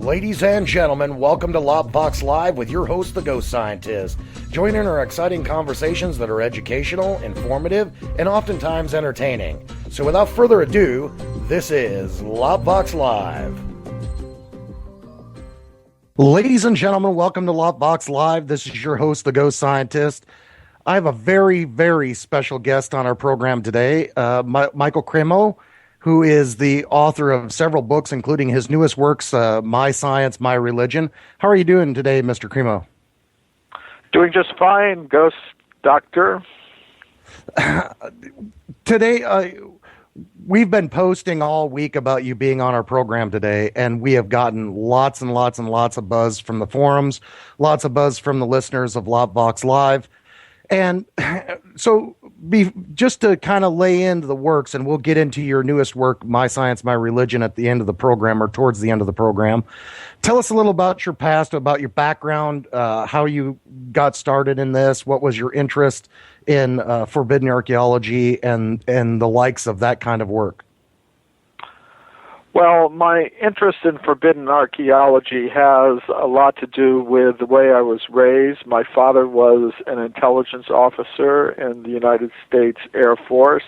Ladies and gentlemen, welcome to LOPvox Live with your host, the Ghost Scientist. Join in our exciting conversations that are educational, informative, and oftentimes entertaining. So without further ado, this is LOPvox Live. Ladies and gentlemen, welcome to LOPvox Live. This is your host, the Ghost Scientist. I have a very, very special guest on our program today, Michael Cremo, who is the author of several books, including his newest works, My Science, My Religion. How are you doing today, Mr. Cremo? Doing just fine, Ghost Doctor. Today, we've been posting all week about you being on our program today, and we have gotten lots and lots and lots of buzz from the forums, lots of buzz from the listeners of LOPvox Live. And so just to kind of lay into the works, and we'll get into your newest work, My Science, My Religion, at the end of the program or towards the end of the program. Tell us a little about your past, about your background, how you got started in this, what was your interest in Forbidden Archeology and the likes of that kind of work. Well, my interest in Forbidden Archaeology has a lot to do with the way I was raised. My father was an intelligence officer in the United States Air Force,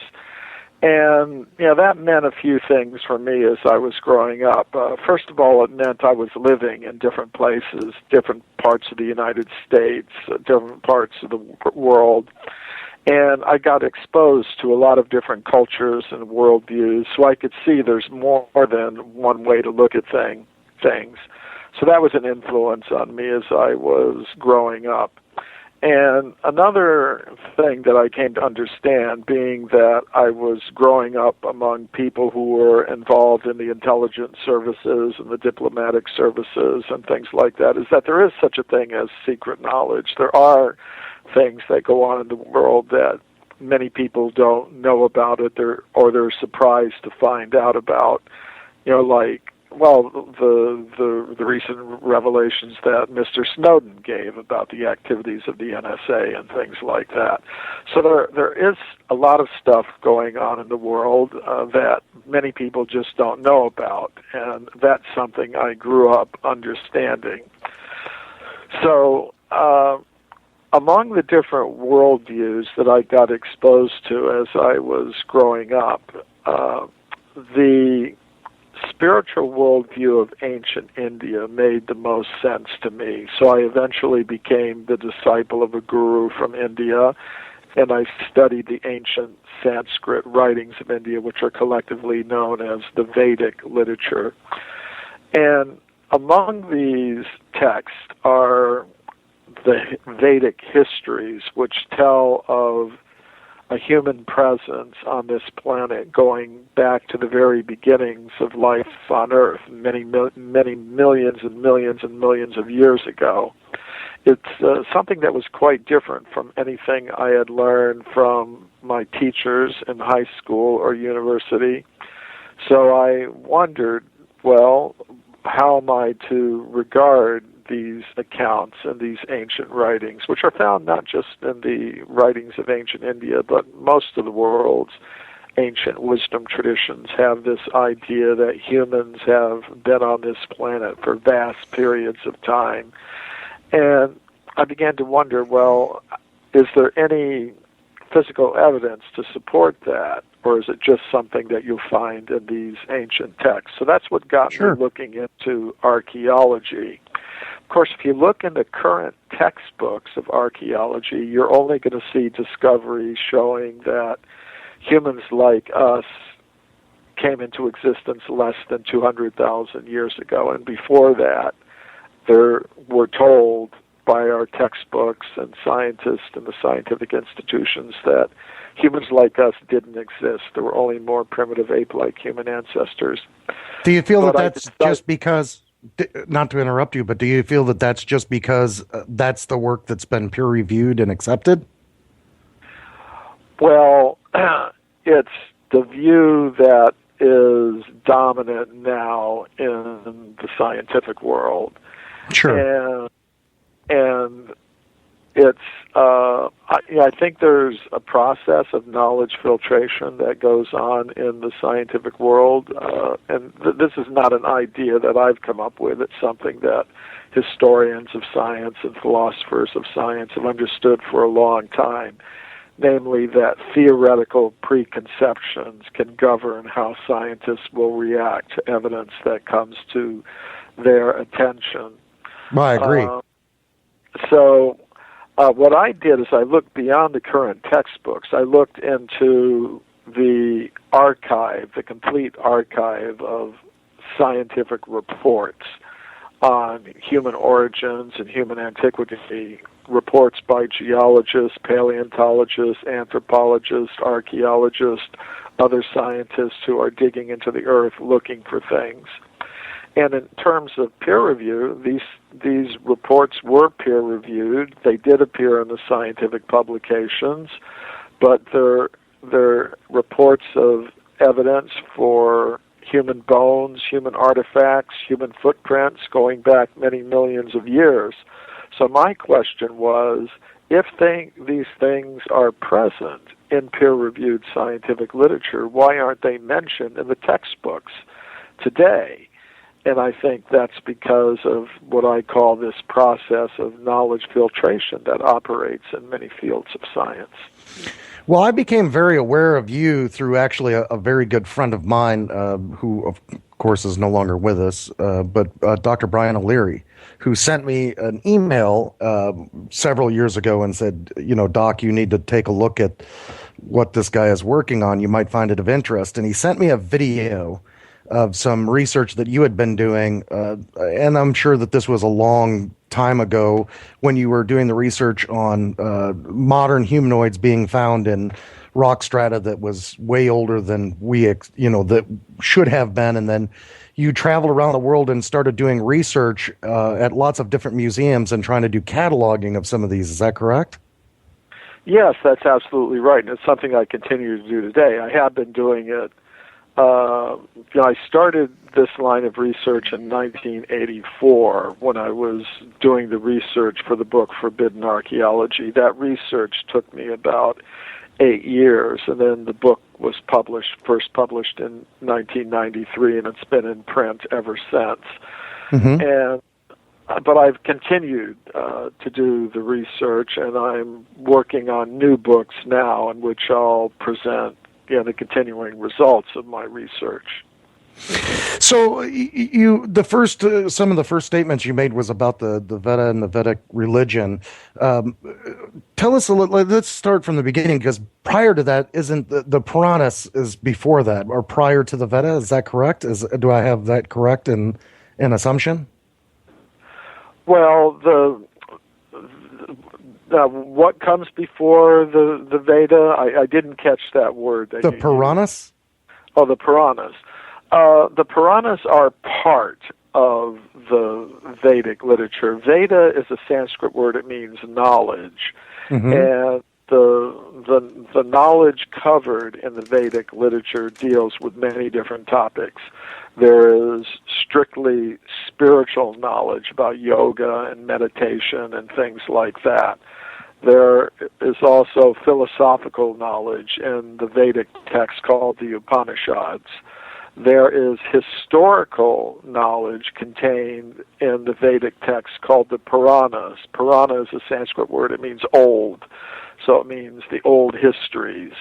and that meant a few things for me as I was growing up. First of all, it meant I was living in different places, different parts of the United States, different parts of the world. And I got exposed to a lot of different cultures and worldviews, so I could see there's more than one way to look at things. So that was an influence on me as I was growing up. And another thing that I came to understand, being that I was growing up among people who were involved in the intelligence services and the diplomatic services and things like that, is that there is such a thing as secret knowledge. There are things that go on in the world that many people don't know about it, or they're surprised to find out about. The recent revelations that Mr. Snowden gave about the activities of the NSA and things like that. So there is a lot of stuff going on in the world that many people just don't know about, and that's something I grew up understanding. So among the different worldviews that I got exposed to as I was growing up, the spiritual worldview of ancient India made the most sense to me. So I eventually became the disciple of a guru from India, and I studied the ancient Sanskrit writings of India, which are collectively known as the Vedic literature. And among these texts are the Vedic histories, which tell of a human presence on this planet going back to the very beginnings of life on Earth, many millions and millions and millions of years ago. It's something that was quite different from anything I had learned from my teachers in high school or university. So I wondered, well, how am I to regard these accounts and these ancient writings, which are found not just in the writings of ancient India, but most of the world's ancient wisdom traditions have this idea that humans have been on this planet for vast periods of time. And I began to wonder, well, is there any physical evidence to support that, or is it just something that you'll find in these ancient texts? So that's what got me looking into archaeology. Of course, if you look in the current textbooks of archaeology, you're only going to see discoveries showing that humans like us came into existence less than 200,000 years ago. And before that, we're told by our textbooks and scientists and the scientific institutions that humans like us didn't exist. There were only more primitive ape-like human ancestors. Do you feel that that's just because... Not to interrupt you, but do you feel that that's just because that's the work that's been peer-reviewed and accepted? Well, it's the view that is dominant now in the scientific world. Sure. And it's I think there's a process of knowledge filtration that goes on in the scientific world, and this is not an idea that I've come up with. It's something that historians of science and philosophers of science have understood for a long time, namely that theoretical preconceptions can govern how scientists will react to evidence that comes to their attention. Well, I agree. What I did is I looked beyond the current textbooks. I looked into the archive, the complete archive of scientific reports on human origins and human antiquity, reports by geologists, paleontologists, anthropologists, archaeologists, other scientists who are digging into the earth looking for things. And in terms of peer review, these reports were peer-reviewed. They did appear in the scientific publications, but they're reports of evidence for human bones, human artifacts, human footprints going back many millions of years. So my question was, if these things are present in peer-reviewed scientific literature, why aren't they mentioned in the textbooks today? And I think that's because of what I call this process of knowledge filtration that operates in many fields of science. Well, I became very aware of you through actually a very good friend of mine who, of course, is no longer with us, but Dr. Brian O'Leary, who sent me an email several years ago and said, Doc, you need to take a look at what this guy is working on. You might find it of interest. And he sent me a video of some research that you had been doing, and I'm sure that this was a long time ago when you were doing the research on modern humanoids being found in rock strata that was way older than that should have been, and then you traveled around the world and started doing research at lots of different museums and trying to do cataloging of some of these. Is that correct? Yes, that's absolutely right, and it's something I continue to do today. I have been doing it. I started this line of research in 1984 when I was doing the research for the book Forbidden Archeology. That research took me about 8 years, and then the book was first published in 1993, and it's been in print ever since. Mm-hmm. But I've continued to do the research, and I'm working on new books now in which I'll present the continuing results of my research. So some of the first statements you made was about the Veda and the Vedic religion. Tell us a little. Let's start from the beginning, because prior to that, isn't the Puranas is before that or prior to the Veda? Is that correct? Do I have that correct in assumption? Well, what comes before the Veda? I didn't catch that word. The Puranas? Oh, the Puranas. The Puranas are part of the Vedic literature. Veda is a Sanskrit word. It means knowledge. Mm-hmm. And the knowledge covered in the Vedic literature deals with many different topics. There is strictly spiritual knowledge about yoga and meditation and things like that. There is also philosophical knowledge in the Vedic text called the Upanishads. There is historical knowledge contained in the Vedic text called the Puranas. Purana is a Sanskrit word. It means old. So it means the old histories.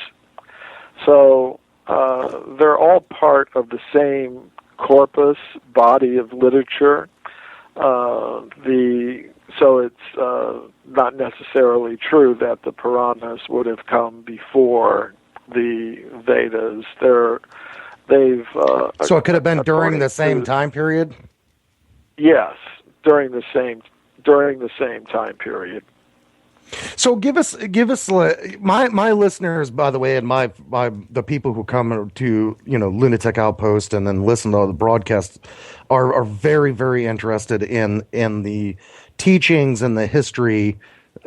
So they're all part of the same corpus, body of literature. So it's not necessarily true that the Puranas would have come before the Vedas. So it could have been during the same time period? Yes, during the same time period. So give us my listeners, by the way, and my the people who come to Lunatic Outpost and then listen to the broadcast are very, very interested in the teachings and the history,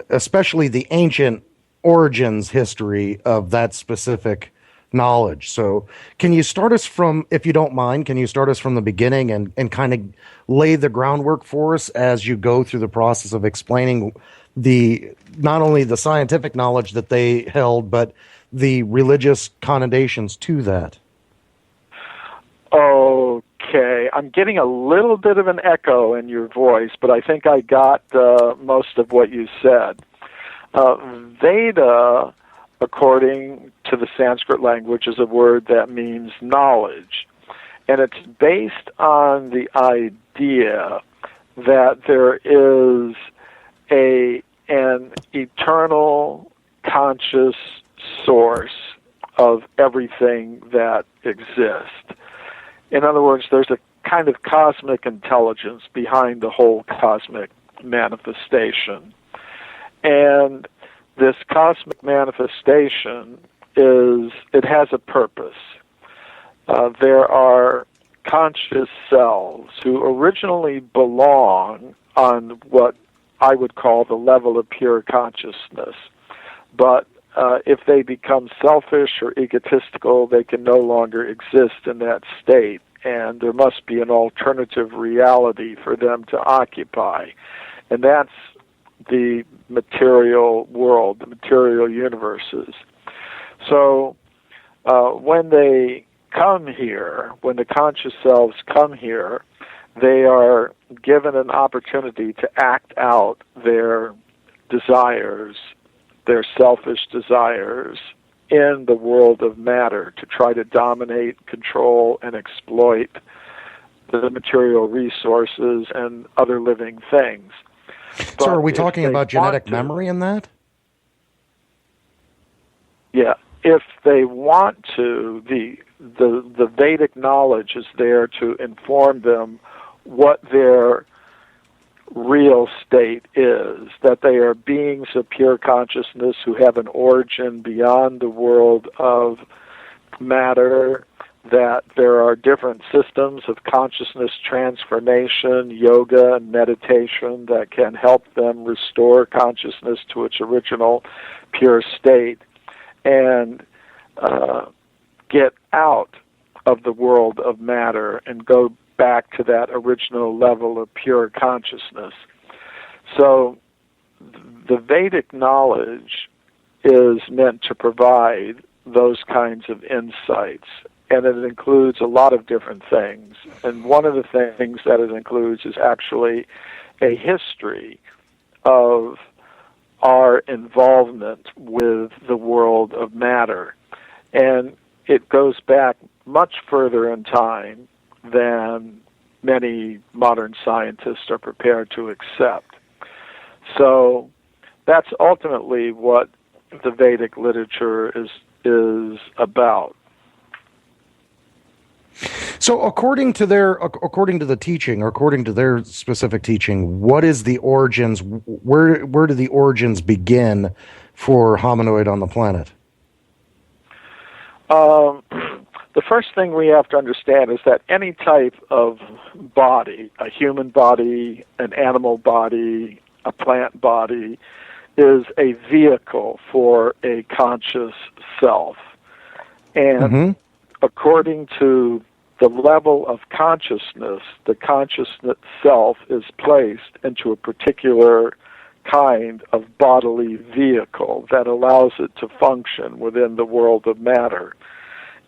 especially the ancient origins history of that specific knowledge. So can you start us from, if you don't mind, from the beginning and kind of lay the groundwork for us as you go through the process of explaining the not only the scientific knowledge that they held, but the religious connotations to that. Okay, I'm getting a little bit of an echo in your voice, but I think I got most of what you said. Veda, according to the Sanskrit language, is a word that means knowledge. And it's based on the idea that there is an eternal conscious source of everything that exists. In other words, there's a kind of cosmic intelligence behind the whole cosmic manifestation. And this cosmic manifestation it has a purpose. There are conscious selves who originally belong on what I would call the level of pure consciousness. But if they become selfish or egotistical, they can no longer exist in that state, and there must be an alternative reality for them to occupy. And that's the material world, the material universes. So when they come here, when the conscious selves come here, they are given an opportunity to act out their desires, their selfish desires, in the world of matter to try to dominate, control, and exploit the material resources and other living things. So are we talking about genetic memory in that? Yeah. If they want to, the Vedic knowledge is there to inform them what their real state is, that they are beings of pure consciousness who have an origin beyond the world of matter, that there are different systems of consciousness transformation, yoga, and meditation that can help them restore consciousness to its original pure state and get out of the world of matter and go back to that original level of pure consciousness. So the Vedic knowledge is meant to provide those kinds of insights, and it includes a lot of different things. And one of the things that it includes is actually a history of our involvement with the world of matter. And it goes back much further in time than many modern scientists are prepared to accept. So that's ultimately what the Vedic literature is about. So according to the teaching, or according to their specific teaching, what is the origins? Where do the origins begin for hominoid on the planet? The first thing we have to understand is that any type of body, a human body, an animal body, a plant body, is a vehicle for a conscious self. And according to the level of consciousness, the consciousness self is placed into a particular kind of bodily vehicle that allows it to function within the world of matter.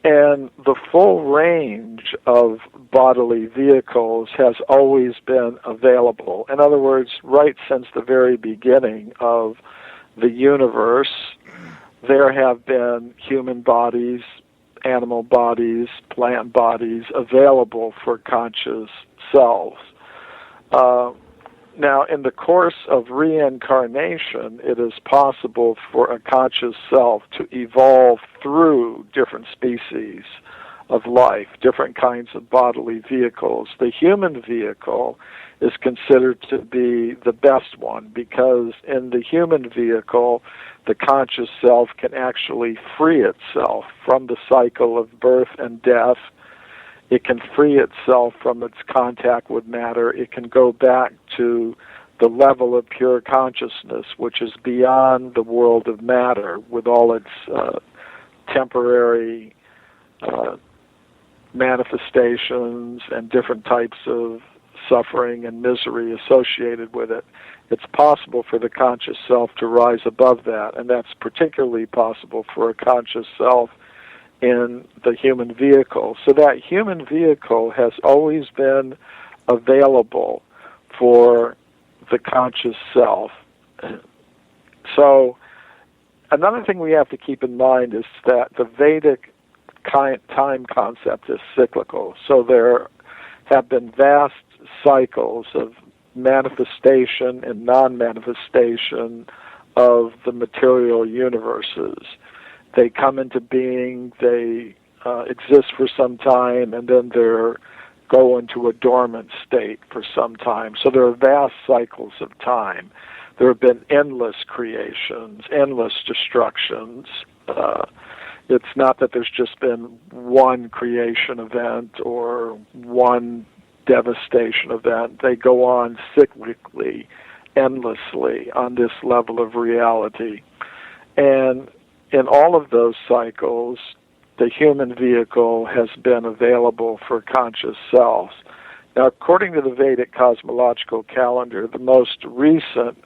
And the full range of bodily vehicles has always been available. In other words, right since the very beginning of the universe, there have been human bodies, animal bodies, plant bodies available for conscious selves. Now, in the course of reincarnation, it is possible for a conscious self to evolve through different species of life, different kinds of bodily vehicles. The human vehicle is considered to be the best one because in the human vehicle, the conscious self can actually free itself from the cycle of birth and death. It can free itself from its contact with matter. It can go back to the level of pure consciousness, which is beyond the world of matter with all its temporary manifestations and different types of suffering and misery associated with it. It's possible for the conscious self to rise above that, and that's particularly possible for a conscious self in the human vehicle. So that human vehicle has always been available for the conscious self. So another thing we have to keep in mind is that the Vedic time concept is cyclical. So there have been vast cycles of manifestation and non-manifestation of the material universes. They come into being, they exist for some time, and then they go into a dormant state for some time. So there are vast cycles of time. There have been endless creations, endless destructions. It's not that there's just been one creation event or one devastation event. They go on cyclically, endlessly on this level of reality. And in all of those cycles, the human vehicle has been available for conscious selves. Now, according to the Vedic cosmological calendar, the most recent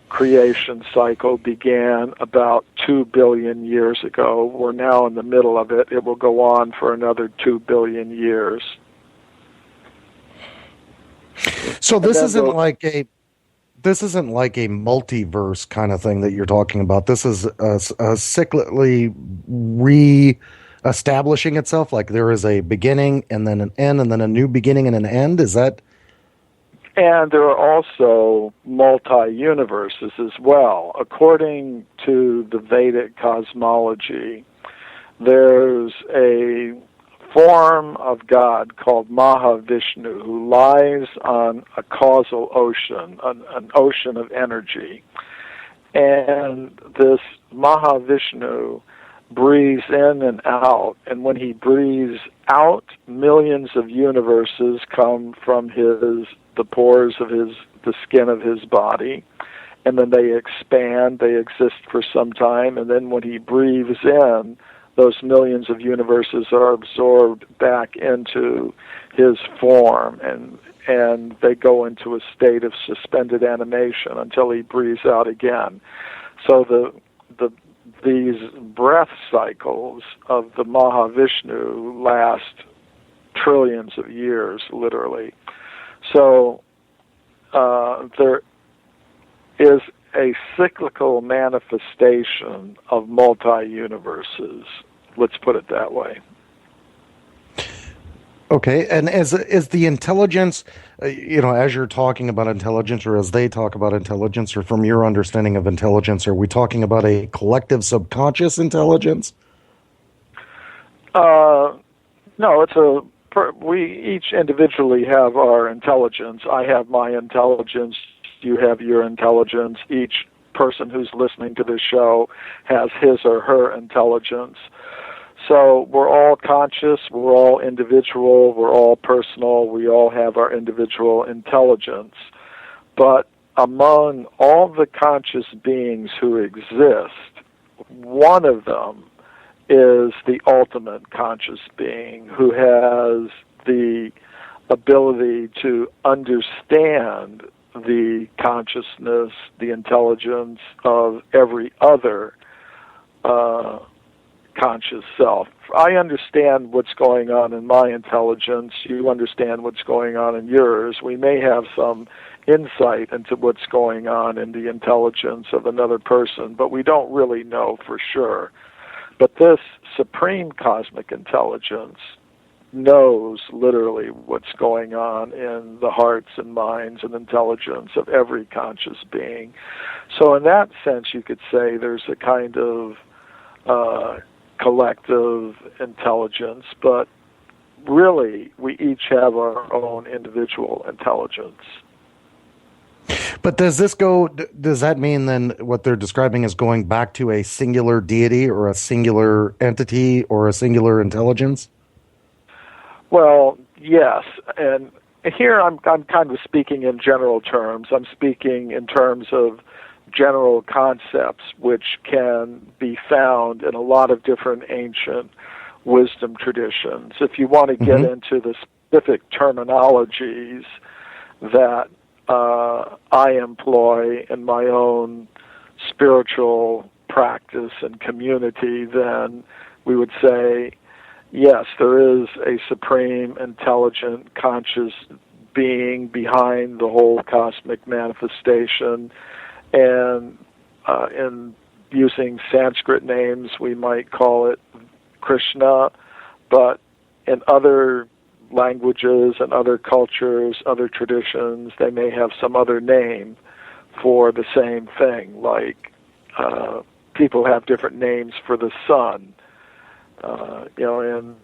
creation cycle began about 2 billion years ago. We're now in the middle of it. It will go on for another 2 billion years. So this isn't like a multiverse kind of thing that you're talking about. This is a cyclically re-establishing itself. Like there is a beginning and then an end and then a new beginning and an end. Is that? And there are also multi-universes as well. According to the Vedic cosmology, there's a form of God called Mahavishnu who lies on a causal ocean, an ocean of energy. And this Mahavishnu breathes in and out, and when he breathes out, millions of universes come from the pores of the skin of his body, and then they expand, they exist for some time, and then when he breathes in, those millions of universes are absorbed back into his form, and they go into a state of suspended animation until he breathes out again. So these breath cycles of the Mahavishnu last trillions of years, literally. So there is a cyclical manifestation of multi-universes. Let's put it that way. Okay, and is the intelligence, as you're talking about intelligence, or as they talk about intelligence, or from your understanding of intelligence, are we talking about a collective subconscious intelligence? No, we each individually have our intelligence. I have my intelligence. You have your intelligence. Each person who's listening to this show has his or her intelligence. So we're all conscious, we're all individual, we're all personal, we all have our individual intelligence. But among all the conscious beings who exist, one of them is the ultimate conscious being who has the ability to understand the consciousness, the intelligence of every other conscious self. I understand what's going on in my intelligence. You understand what's going on in yours. We may have some insight into what's going on in the intelligence of another person, but we don't really know for sure. But this supreme cosmic intelligence knows literally what's going on in the hearts and minds and intelligence of every conscious being. So in that sense, you could say there's a kind of collective intelligence, but really we each have our own individual intelligence. But does that mean then what they're describing is going back to a singular deity or a singular entity or a singular intelligence? Well, yes, and here I'm kind of speaking in general terms. I'm speaking in terms of general concepts which can be found in a lot of different ancient wisdom traditions. If you want to get into the specific terminologies, that I employ in my own spiritual practice and community, then we would say, yes, there is a supreme, intelligent, conscious being behind the whole cosmic manifestation. And in using Sanskrit names, we might call it Krishna, but in other languages and other cultures, other traditions, they may have some other name for the same thing, like people have different names for the sun. In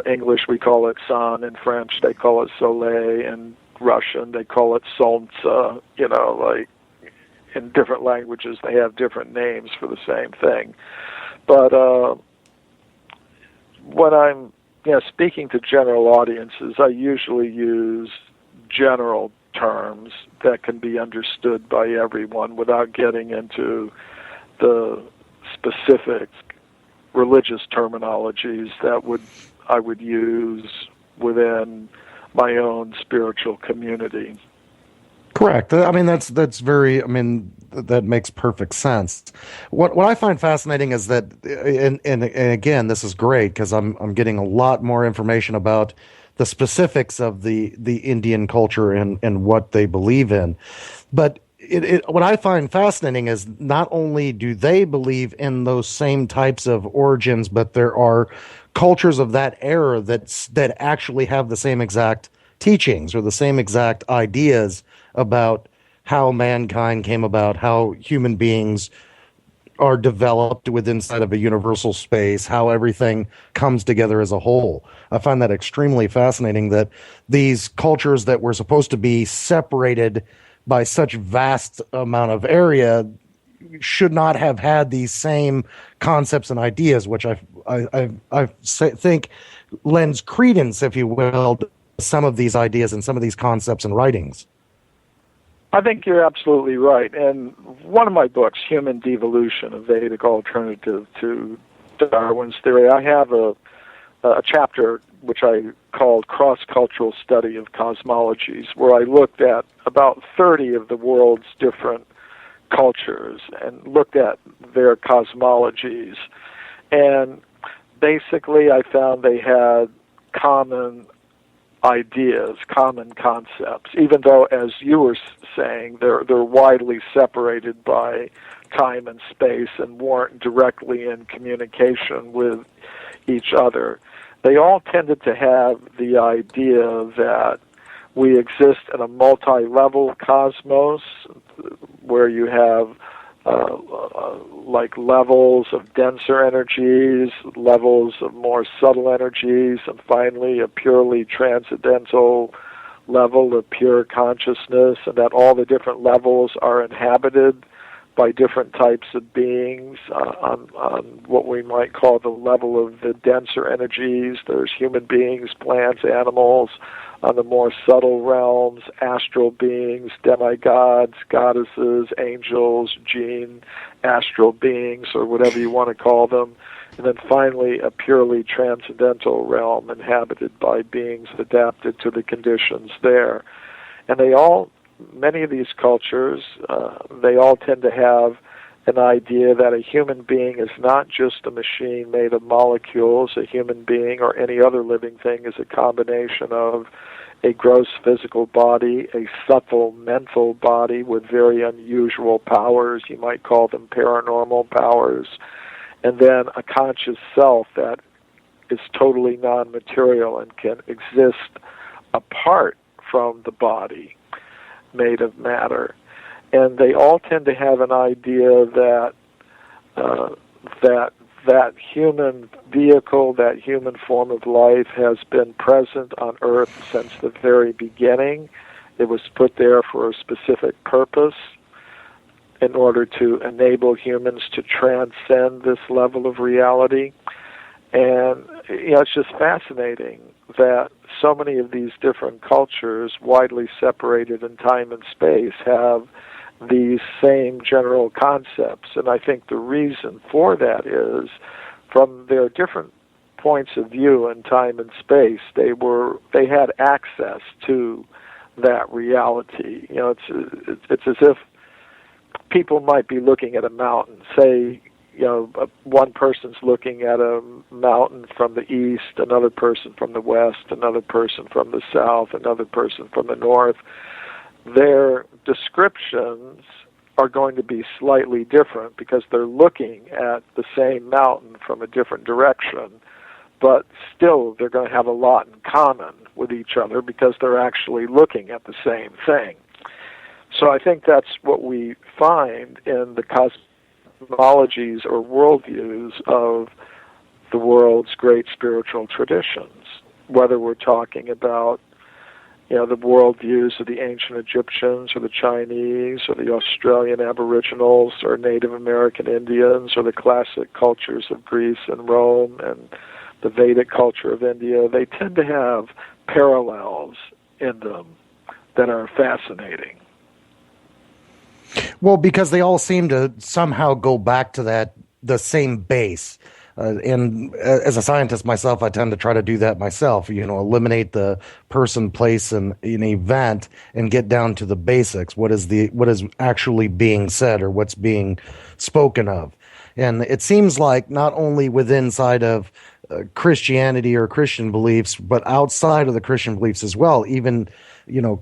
English we call it sun, in French they call it soleil, in Russian they call it solnце, like in different languages they have different names for the same thing. But when I'm speaking to general audiences, I usually use general terms that can be understood by everyone without getting into the specific religious terminologies that I would use within my own spiritual community. Correct. I mean, that makes perfect sense. What I find fascinating is that, and again, this is great because I'm getting a lot more information about the specifics of the Indian culture and what they believe in. But what I find fascinating is not only do they believe in those same types of origins, but there are cultures of that era that actually have the same exact teachings or the same exact ideas about how mankind came about, how human beings are developed inside of a universal space, how everything comes together as a whole. I find that extremely fascinating that these cultures that were supposed to be separated by such vast amount of area should not have had these same concepts and ideas, which I think lends credence, if you will, to some of these ideas and some of these concepts and writings. I think you're absolutely right. And one of my books, Human Devolution, a Vedic alternative to Darwin's theory, I have a chapter which I called Cross-Cultural Study of Cosmologies, where I looked at about 30 of the world's different cultures and looked at their cosmologies. And basically I found they had common ideas, common concepts, even though, as you were saying, they're widely separated by time and space and weren't directly in communication with each other. They all tended to have the idea that we exist in a multi-level cosmos where you have like levels of denser energies, levels of more subtle energies, and finally a purely transcendental level of pure consciousness, and that all the different levels are inhabited by different types of beings on what we might call the level of the denser energies. There's human beings, plants, animals. On the more subtle realms, astral beings, demigods, goddesses, angels, jinn, astral beings, or whatever you want to call them. And then finally, a purely transcendental realm inhabited by beings adapted to the conditions there. And many of these cultures, they all tend to have an idea that a human being is not just a machine made of molecules. A human being or any other living thing is a combination of a gross physical body, a subtle mental body with very unusual powers, you might call them paranormal powers, and then a conscious self that is totally non-material and can exist apart from the body made of matter. And they all tend to have an idea that that human vehicle, that human form of life has been present on Earth since the very beginning. It was put there for a specific purpose in order to enable humans to transcend this level of reality. And it's just fascinating that so many of these different cultures, widely separated in time and space, have these same general concepts. And I think the reason for that is, from their different points of view in time and space, they had access to that reality. It's as if people might be looking at a mountain. Say, one person's looking at a mountain from the east, another person from the west, another person from the south, another person from the north. Their descriptions are going to be slightly different because they're looking at the same mountain from a different direction, but still they're going to have a lot in common with each other because they're actually looking at the same thing. So I think that's what we find in the cosmologies or worldviews of the world's great spiritual traditions, whether we're talking about the worldviews of the ancient Egyptians or the Chinese or the Australian Aboriginals or Native American Indians or the classic cultures of Greece and Rome and the Vedic culture of India. They tend to have parallels in them that are fascinating. Well, because they all seem to somehow go back to the same base. And as a scientist myself, I tend to try to do that myself, eliminate the person, place, and an event and get down to the basics. What is actually being said or what's being spoken of? And it seems like not only inside of Christianity or Christian beliefs, but outside of the Christian beliefs as well, even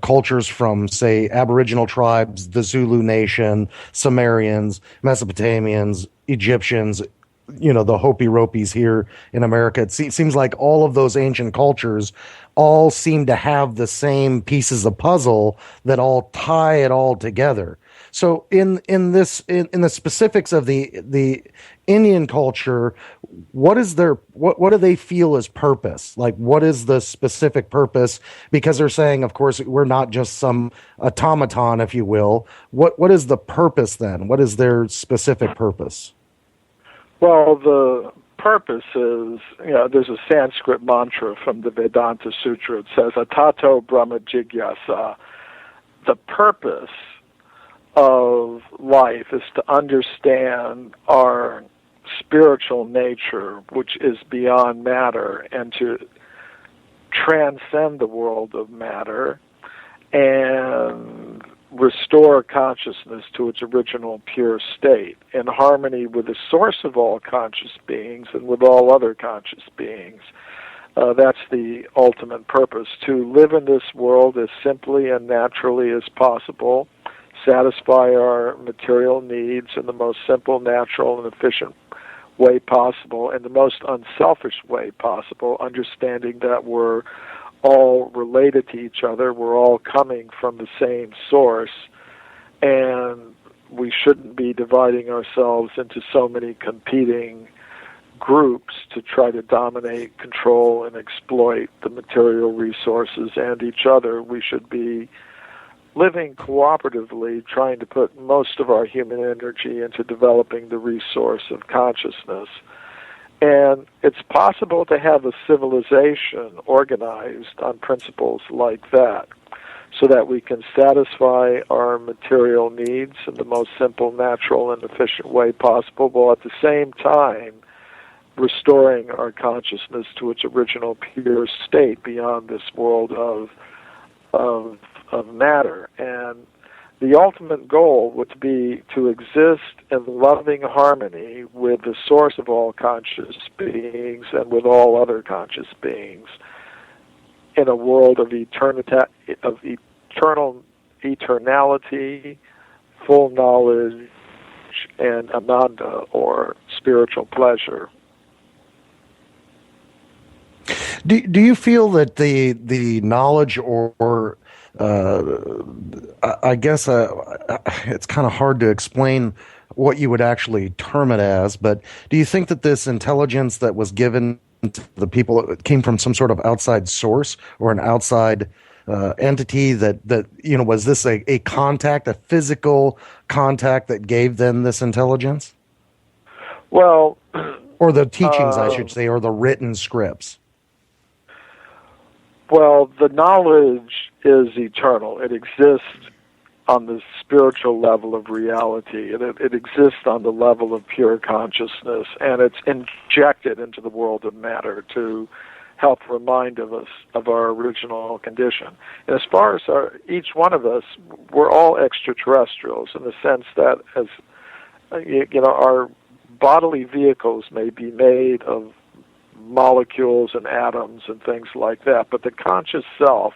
cultures from, say, Aboriginal tribes, the Zulu Nation, Sumerians, Mesopotamians, Egyptians, the Hopi-Ropis here in America. It seems like all of those ancient cultures all seem to have the same pieces of puzzle that all tie it all together. So in the specifics of the Indian culture, what do they feel is purpose? Like, what is the specific purpose? Because they're saying, of course, we're not just some automaton, if you will. What is the purpose then? What is their specific purpose? Well, the purpose is, there's a Sanskrit mantra from the Vedanta Sutra. It says, Atato Brahma Jigyasa. The purpose of life is to understand our spiritual nature, which is beyond matter, and to transcend the world of matter and restore consciousness to its original pure state, in harmony with the source of all conscious beings and with all other conscious beings. That's the ultimate purpose, to live in this world as simply and naturally as possible, satisfy our material needs in the most simple, natural, and efficient way possible, in the most unselfish way possible, understanding that we're all related to each other, we're all coming from the same source, and we shouldn't be dividing ourselves into so many competing groups to try to dominate, control, and exploit the material resources and each other. We should be living cooperatively, trying to put most of our human energy into developing the resource of consciousness. And it's possible to have a civilization organized on principles like that, so that we can satisfy our material needs in the most simple, natural, and efficient way possible, while at the same time restoring our consciousness to its original pure state beyond this world of matter. And the ultimate goal would be to exist in loving harmony with the source of all conscious beings and with all other conscious beings in a world of eternality, full knowledge, and ananda, or spiritual pleasure. Do you feel that the knowledge or I guess it's kind of hard to explain what you would actually term it as, but do you think that this intelligence that was given to the people came from some sort of outside source or an outside entity that was this a contact, a physical contact that gave them this intelligence? Well, or the teachings, I should say, or the written scripts. Well, the knowledge is eternal. It exists on the spiritual level of reality. It exists on the level of pure consciousness, and it's injected into the world of matter to help remind us of our original condition. And as far as each one of us, we're all extraterrestrials in the sense that, as our bodily vehicles may be made of molecules and atoms and things like that, but the conscious self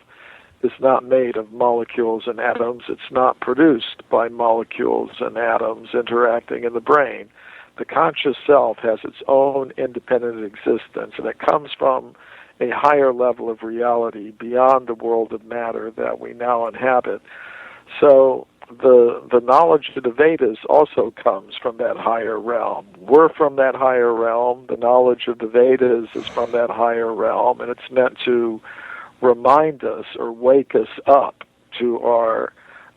is not made of molecules and atoms. It's not produced by molecules and atoms interacting in the brain. The conscious self has its own independent existence, and it comes from a higher level of reality beyond the world of matter that we now inhabit. So the knowledge of the Vedas also comes from that higher realm. We're from that higher realm. The knowledge of the Vedas is from that higher realm, and it's meant to remind us or wake us up to our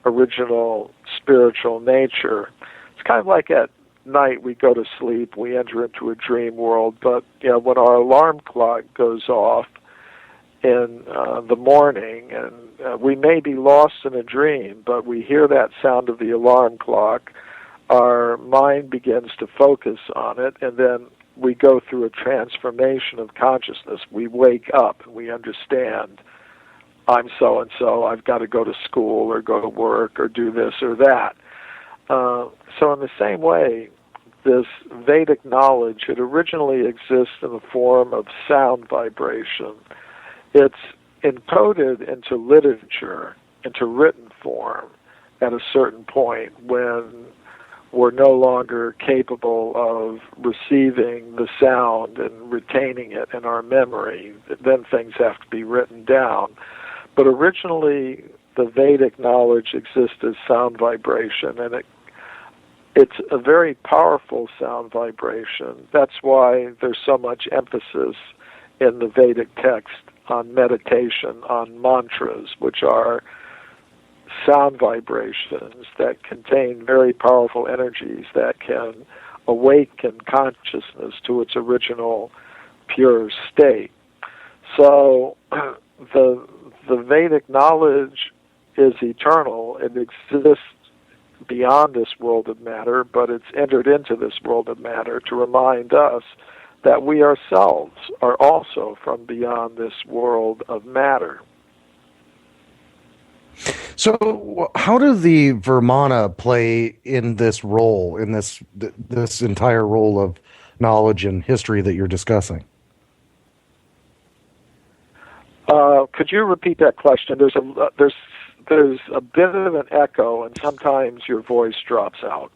original spiritual nature. It's kind of like at night we go to sleep, we enter into a dream world, but when our alarm clock goes off in the morning, and we may be lost in a dream, but we hear that sound of the alarm clock, our mind begins to focus on it, and then we go through a transformation of consciousness. We wake up and we understand, I'm so-and-so, I've got to go to school or go to work or do this or that. So in the same way, this Vedic knowledge, it originally exists in the form of sound vibration. It's encoded into literature, into written form at a certain point when we're no longer capable of receiving the sound and retaining it in our memory. Then things have to be written down. But originally, the Vedic knowledge exists as sound vibration, and it's a very powerful sound vibration. That's why there's so much emphasis in the Vedic text on meditation, on mantras, which are sound vibrations that contain very powerful energies that can awaken consciousness to its original pure state. So the Vedic knowledge is eternal. It exists beyond this world of matter, but it's entered into this world of matter to remind us that we ourselves are also from beyond this world of matter. So, how do the Vimana play in this role, in this entire role of knowledge and history that you're discussing? Could you repeat that question? There's a bit of an echo, and sometimes your voice drops out.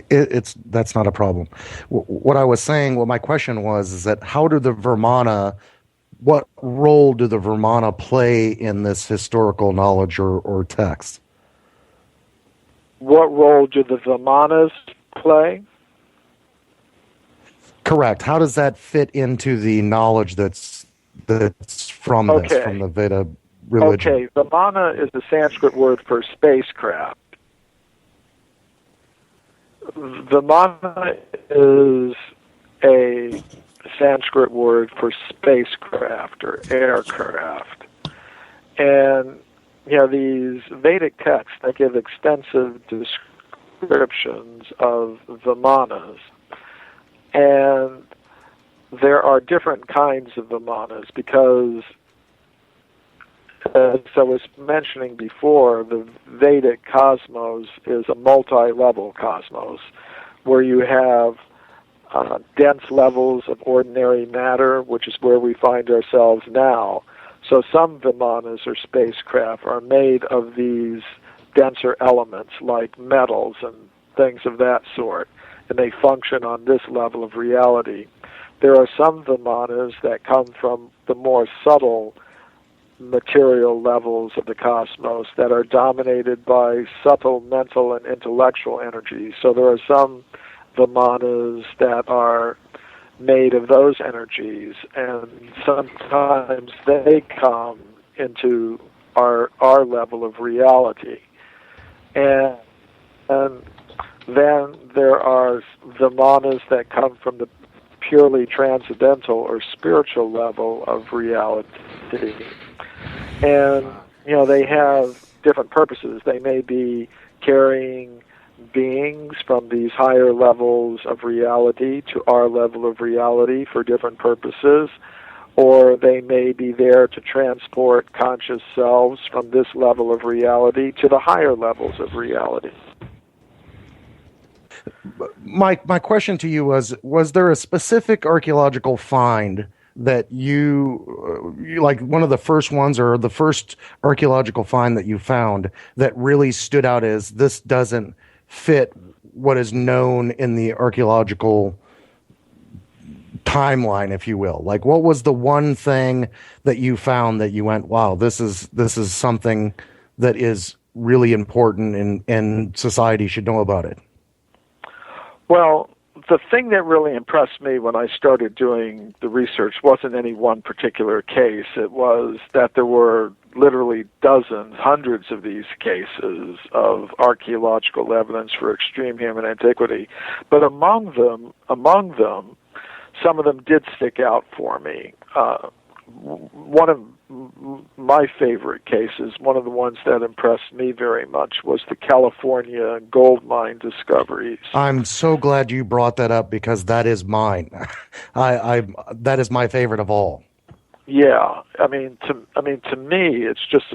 That's not a problem. What I was saying, what my question was, is that how do the Vimana, what role do the Vimana play in this historical knowledge or text? What role do the Vimanas play? Correct. How does that fit into the knowledge that's from this, from the Veda religion? Okay, Vimana is the Sanskrit word for spacecraft. Vimana is a Sanskrit word for spacecraft or aircraft. And, these Vedic texts, they give extensive descriptions of Vimanas. And there are different kinds of Vimanas because, as I was mentioning before, the Vedic cosmos is a multi-level cosmos where you have dense levels of ordinary matter, which is where we find ourselves now. So some Vimanas or spacecraft are made of these denser elements like metals and things of that sort, and they function on this level of reality. There are some Vimanas that come from the more subtle material levels of the cosmos that are dominated by subtle mental and intellectual energies. So there are some Vimanas that are made of those energies, and sometimes they come into our level of reality. And then there are Vimanas that come from the purely transcendental or spiritual level of reality. And, they have different purposes. They may be carrying beings from these higher levels of reality to our level of reality for different purposes. or they may be there to transport conscious selves from this level of reality to the higher levels of reality. My question to you was there a specific archaeological find that you like, one of the first ones or the first archaeological find that you found that really stood out as this doesn't fit what is known in the archaeological timeline, if you will? Like, what was the one thing that you found that you went, wow, this is something that is really important and society should know about it? Well, the thing that really impressed me when I started doing the research wasn't any one particular case. It was that there were literally dozens, hundreds of these cases of archaeological evidence for extreme human antiquity. But among them, some of them did stick out for me. One of my favorite cases, one of the ones that impressed me very much, was the California gold mine discoveries. I'm so glad you brought that up because that is mine. That is my favorite of all. Yeah, to me, it's just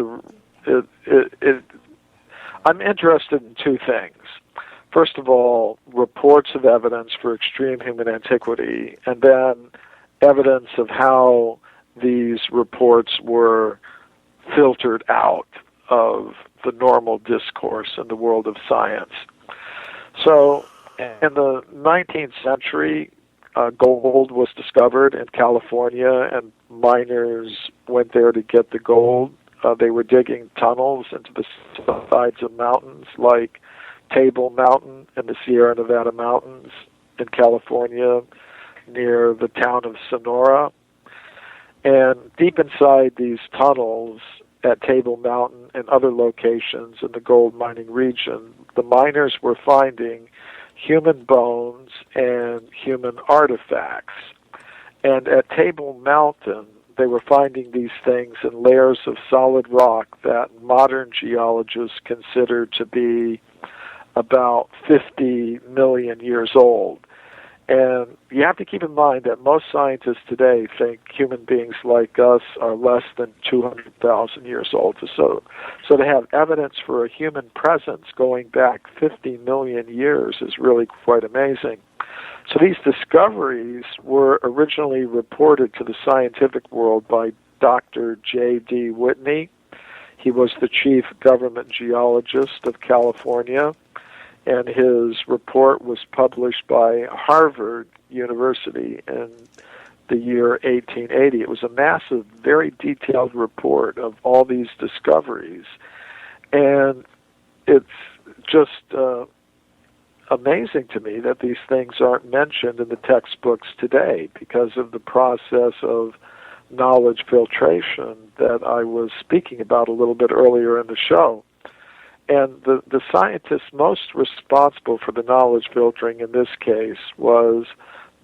I'm interested in two things. First of all, reports of evidence for extreme human antiquity, and then evidence of how these reports were filtered out of the normal discourse in the world of science. So, in the 19th century, gold was discovered in California, and miners went there to get the gold. They were digging tunnels into the sides of mountains like Table Mountain in the Sierra Nevada mountains in California near the town of Sonora. And deep inside these tunnels at Table Mountain and other locations in the gold mining region, the miners were finding human bones and human artifacts. And at Table Mountain, they were finding these things in layers of solid rock that modern geologists consider to be about 50 million years old. And you have to keep in mind that most scientists today think human beings like us are less than 200,000 years old. So to have evidence for a human presence going back 50 million years is really quite amazing. So these discoveries were originally reported to the scientific world by Dr. J.D. Whitney. He was the chief government geologist of California, and his report was published by Harvard University in the year 1880. It was a massive, very detailed report of all these discoveries. And it's just amazing to me that these things aren't mentioned in the textbooks today because of the process of knowledge filtration that I was speaking about a little bit earlier in the show. And the scientist most responsible for the knowledge filtering in this case was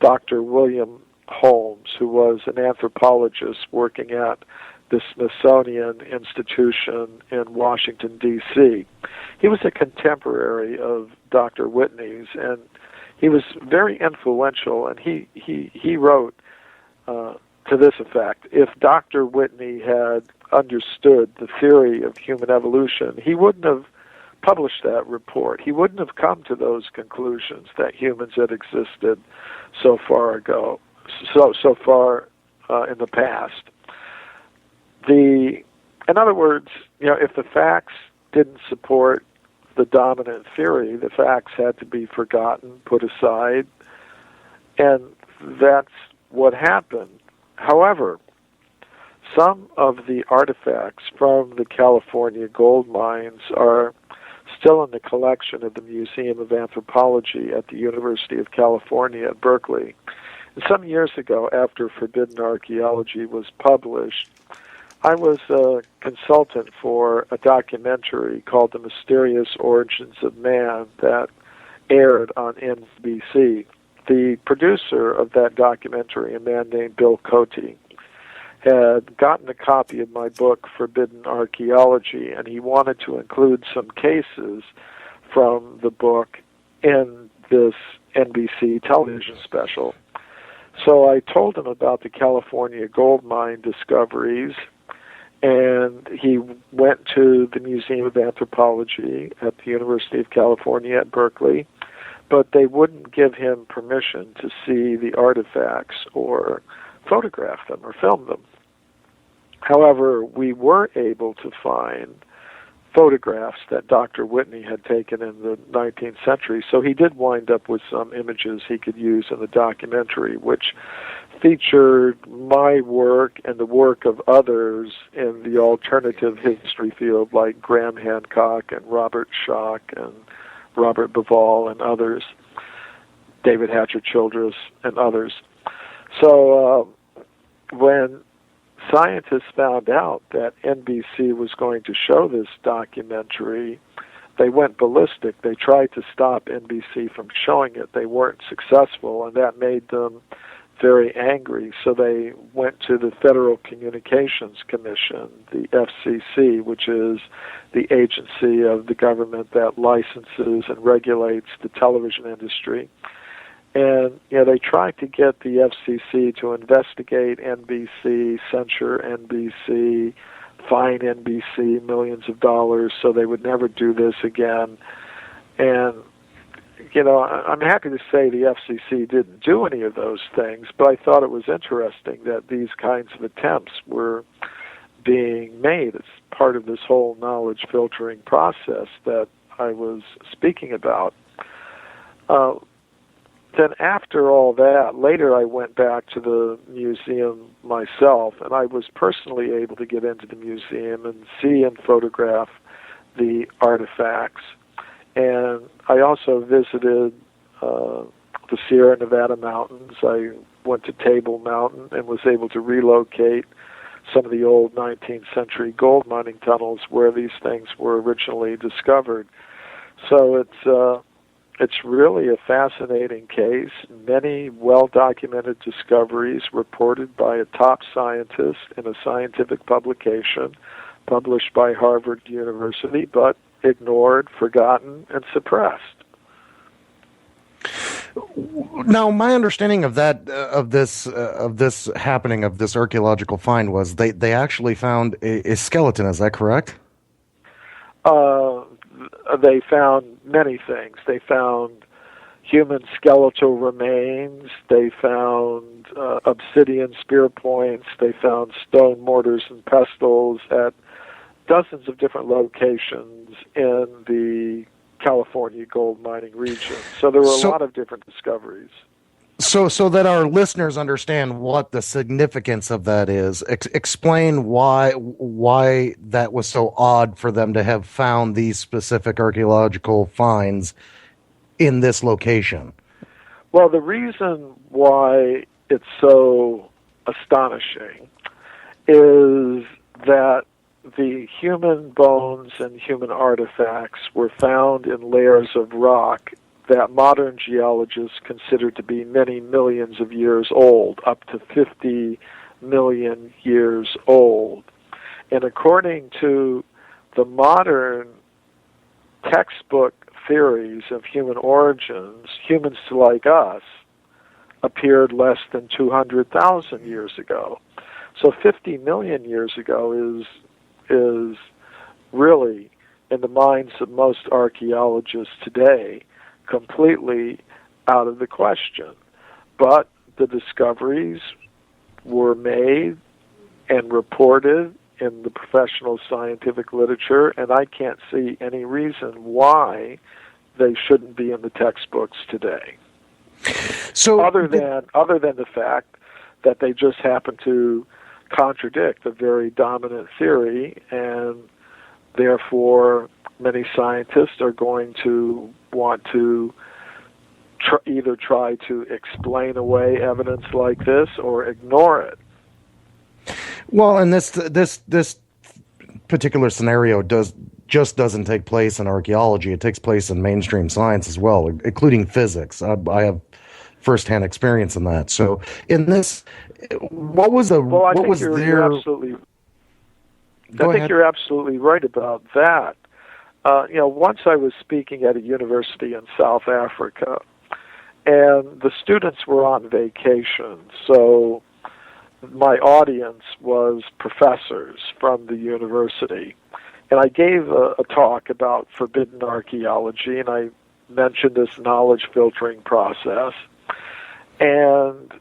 Dr. William Holmes, who was an anthropologist working at the Smithsonian Institution in Washington, D.C. He was a contemporary of Dr. Whitney's, and he was very influential, and he wrote to this effect: if Dr. Whitney had understood the theory of human evolution, he wouldn't have published that report. He wouldn't have come to those conclusions that humans had existed so far ago, so far in the past. In other words, if the facts didn't support the dominant theory, the facts had to be forgotten, put aside, and that's what happened. However, some of the artifacts from the California gold mines are still in the collection of the Museum of Anthropology at the University of California at Berkeley. And some years ago, after Forbidden Archaeology was published, I was a consultant for a documentary called The Mysterious Origins of Man that aired on NBC. The producer of that documentary, a man named Bill Cote, had gotten a copy of my book, Forbidden Archaeology, and he wanted to include some cases from the book in this NBC television special. So I told him about the California gold mine discoveries, and he went to the Museum of Anthropology at the University of California at Berkeley, but they wouldn't give him permission to see the artifacts or photograph them or film them. However, we were able to find photographs that Dr. Whitney had taken in the 19th century, so he did wind up with some images he could use in the documentary, which featured my work and the work of others in the alternative history field like Graham Hancock and Robert Schock and Robert Bivol and others, David Hatcher Childress and others. So when scientists found out that NBC was going to show this documentary, they went ballistic. They tried to stop NBC from showing it. They weren't successful, and that made them very angry. So they went to the Federal Communications Commission, the FCC, which is the agency of the government that licenses and regulates the television industry. And they tried to get the FCC to investigate NBC, censure NBC, fine NBC millions of dollars so they would never do this again. And, I'm happy to say the FCC didn't do any of those things, but I thought it was interesting that these kinds of attempts were being made as part of this whole knowledge filtering process that I was speaking about. Then after all that, later I went back to the museum myself, and I was personally able to get into the museum and see and photograph the artifacts. And I also visited the Sierra Nevada mountains. I went to Table Mountain and was able to relocate some of the old 19th century gold mining tunnels where these things were originally discovered. So it's really a fascinating case. Many well-documented discoveries reported by a top scientist in a scientific publication published by Harvard University, but ignored, forgotten, and suppressed. Now, my understanding of that, of this happening, of this archaeological find, was they actually found a skeleton. Is that correct? They found many things. They found human skeletal remains. They found obsidian spear points. They found stone mortars and pestles at dozens of different locations in the California gold mining region. So there were a lot of different discoveries. So that our listeners understand what the significance of that is, explain why that was so odd for them to have found these specific archaeological finds in this location. Well, the reason why it's so astonishing is that the human bones and human artifacts were found in layers of rock that modern geologists consider to be many millions of years old, up to 50 million years old. And according to the modern textbook theories of human origins, humans like us appeared less than 200,000 years ago. So 50 million years ago is really, in the minds of most archaeologists today, completely out of the question. But the discoveries were made and reported in the professional scientific literature, and I can't see any reason why they shouldn't be in the textbooks today. So other than the fact that they just happen to contradict a very dominant theory, and therefore many scientists are going to want to either try to explain away evidence like this or ignore it. Well, and this particular scenario doesn't take place in archaeology. It takes place in mainstream science as well, including physics. I have firsthand experience in that. So, in this, what was the well? I what think was you're, there? You're absolutely. I think you're absolutely right about that. Once I was speaking at a university in South Africa, And the students were on vacation, so my audience was professors from the university. And I gave a talk about forbidden archaeology, and I mentioned this knowledge filtering process. And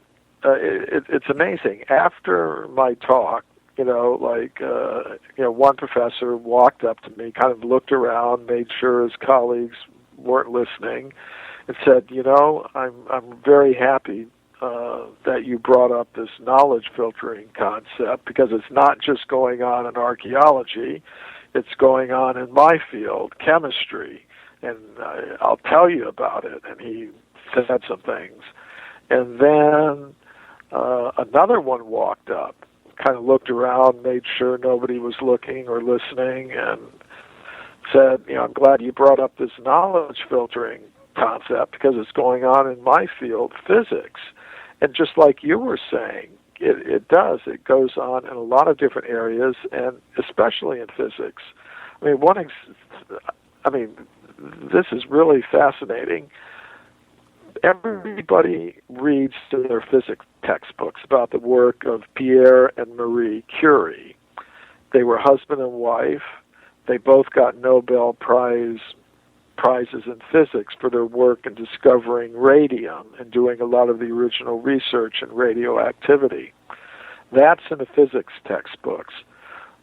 it's amazing. After my talk, one professor walked up to me, kind of looked around, made sure his colleagues weren't listening, and said, I'm very happy that you brought up this knowledge filtering concept, because it's not just going on in archaeology, it's going on in my field, chemistry, and I'll tell you about it. And he said some things. And then another one walked up, kind of looked around, made sure nobody was looking or listening, and said, I'm glad you brought up this knowledge filtering concept, because it's going on in my field, physics. And just like you were saying, it does. It goes on in a lot of different areas, and especially in physics. This is really fascinating. Everybody reads their physics textbooks about the work of Pierre and Marie Curie. They were husband and wife. They both got Nobel prizes in physics for their work in discovering radium and doing a lot of the original research in radioactivity. That's in the physics textbooks.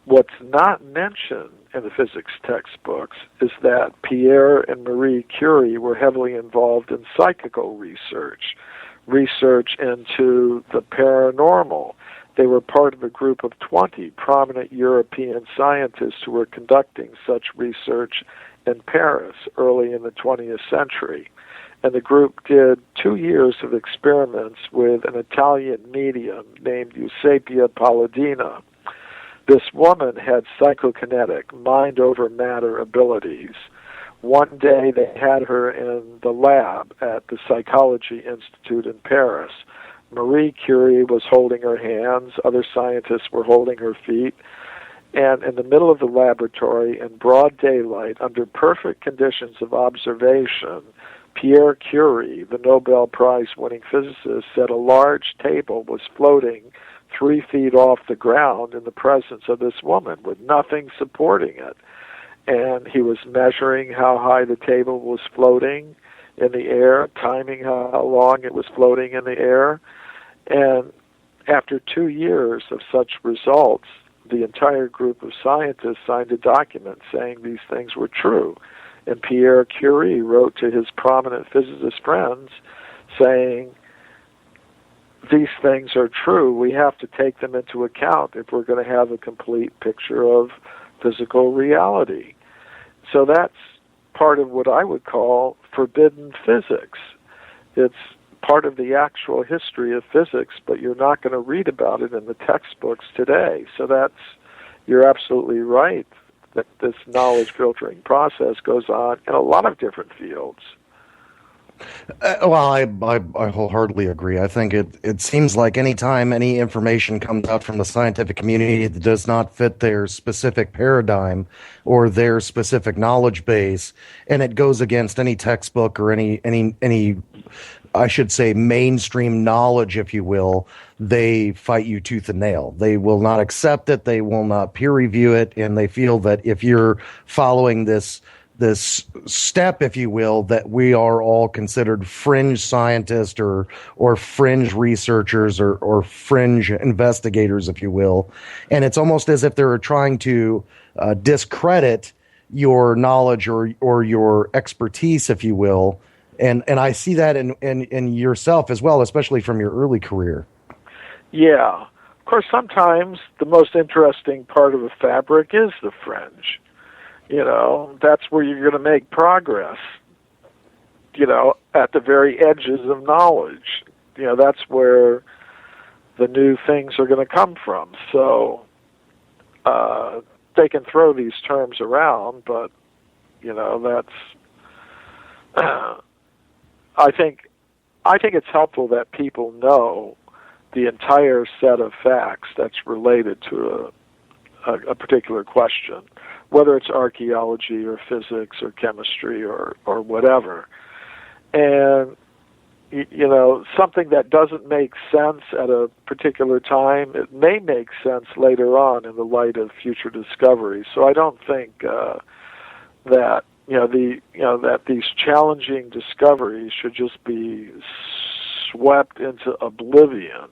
What's not mentioned in the physics textbooks is that Pierre and Marie Curie were heavily involved in psychical research into the paranormal. They were part of a group of 20 prominent European scientists who were conducting such research in Paris early in the 20th century. And the group did 2 years of experiments with an Italian medium named Eusapia Palladina. This woman had psychokinetic, mind-over-matter abilities. One day they had her in the lab at the Psychology Institute in Paris. Marie Curie was holding her hands, other scientists were holding her feet, and in the middle of the laboratory, in broad daylight, under perfect conditions of observation, Pierre Curie, the Nobel Prize-winning physicist, said a large table was floating 3 feet off the ground in the presence of this woman with nothing supporting it. And he was measuring how high the table was floating in the air, timing how long it was floating in the air. And after 2 years of such results, the entire group of scientists signed a document saying these things were true. And Pierre Curie wrote to his prominent physicist friends saying, these things are true. We have to take them into account if we're going to have a complete picture of physical reality. So that's part of what I would call forbidden physics. It's part of the actual history of physics, but you're not going to read about it in the textbooks today. So you're absolutely right that this knowledge filtering process goes on in a lot of different fields. I wholeheartedly agree. I think it seems like anytime any information comes out from the scientific community that does not fit their specific paradigm or their specific knowledge base, and it goes against any textbook or any I should say mainstream knowledge, if you will, they fight you tooth and nail. They will not accept it. They will not peer review it, and they feel that if you're following this step, if you will, that we are all considered fringe scientists or fringe researchers or fringe investigators, if you will. And it's almost as if they're trying to discredit your knowledge or your expertise, if you will. And I see that in yourself as well, especially from your early career. Yeah. Of course, sometimes the most interesting part of a fabric is the fringe. That's where you're going to make progress, at the very edges of knowledge. That's where the new things are going to come from. So they can throw these terms around, but, that's... I think it's helpful that people know the entire set of facts that's related to a particular question, whether it's archaeology or physics or chemistry or whatever. And something that doesn't make sense at a particular time, it may make sense later on in the light of future discoveries. So I don't think that that these challenging discoveries should just be swept into oblivion.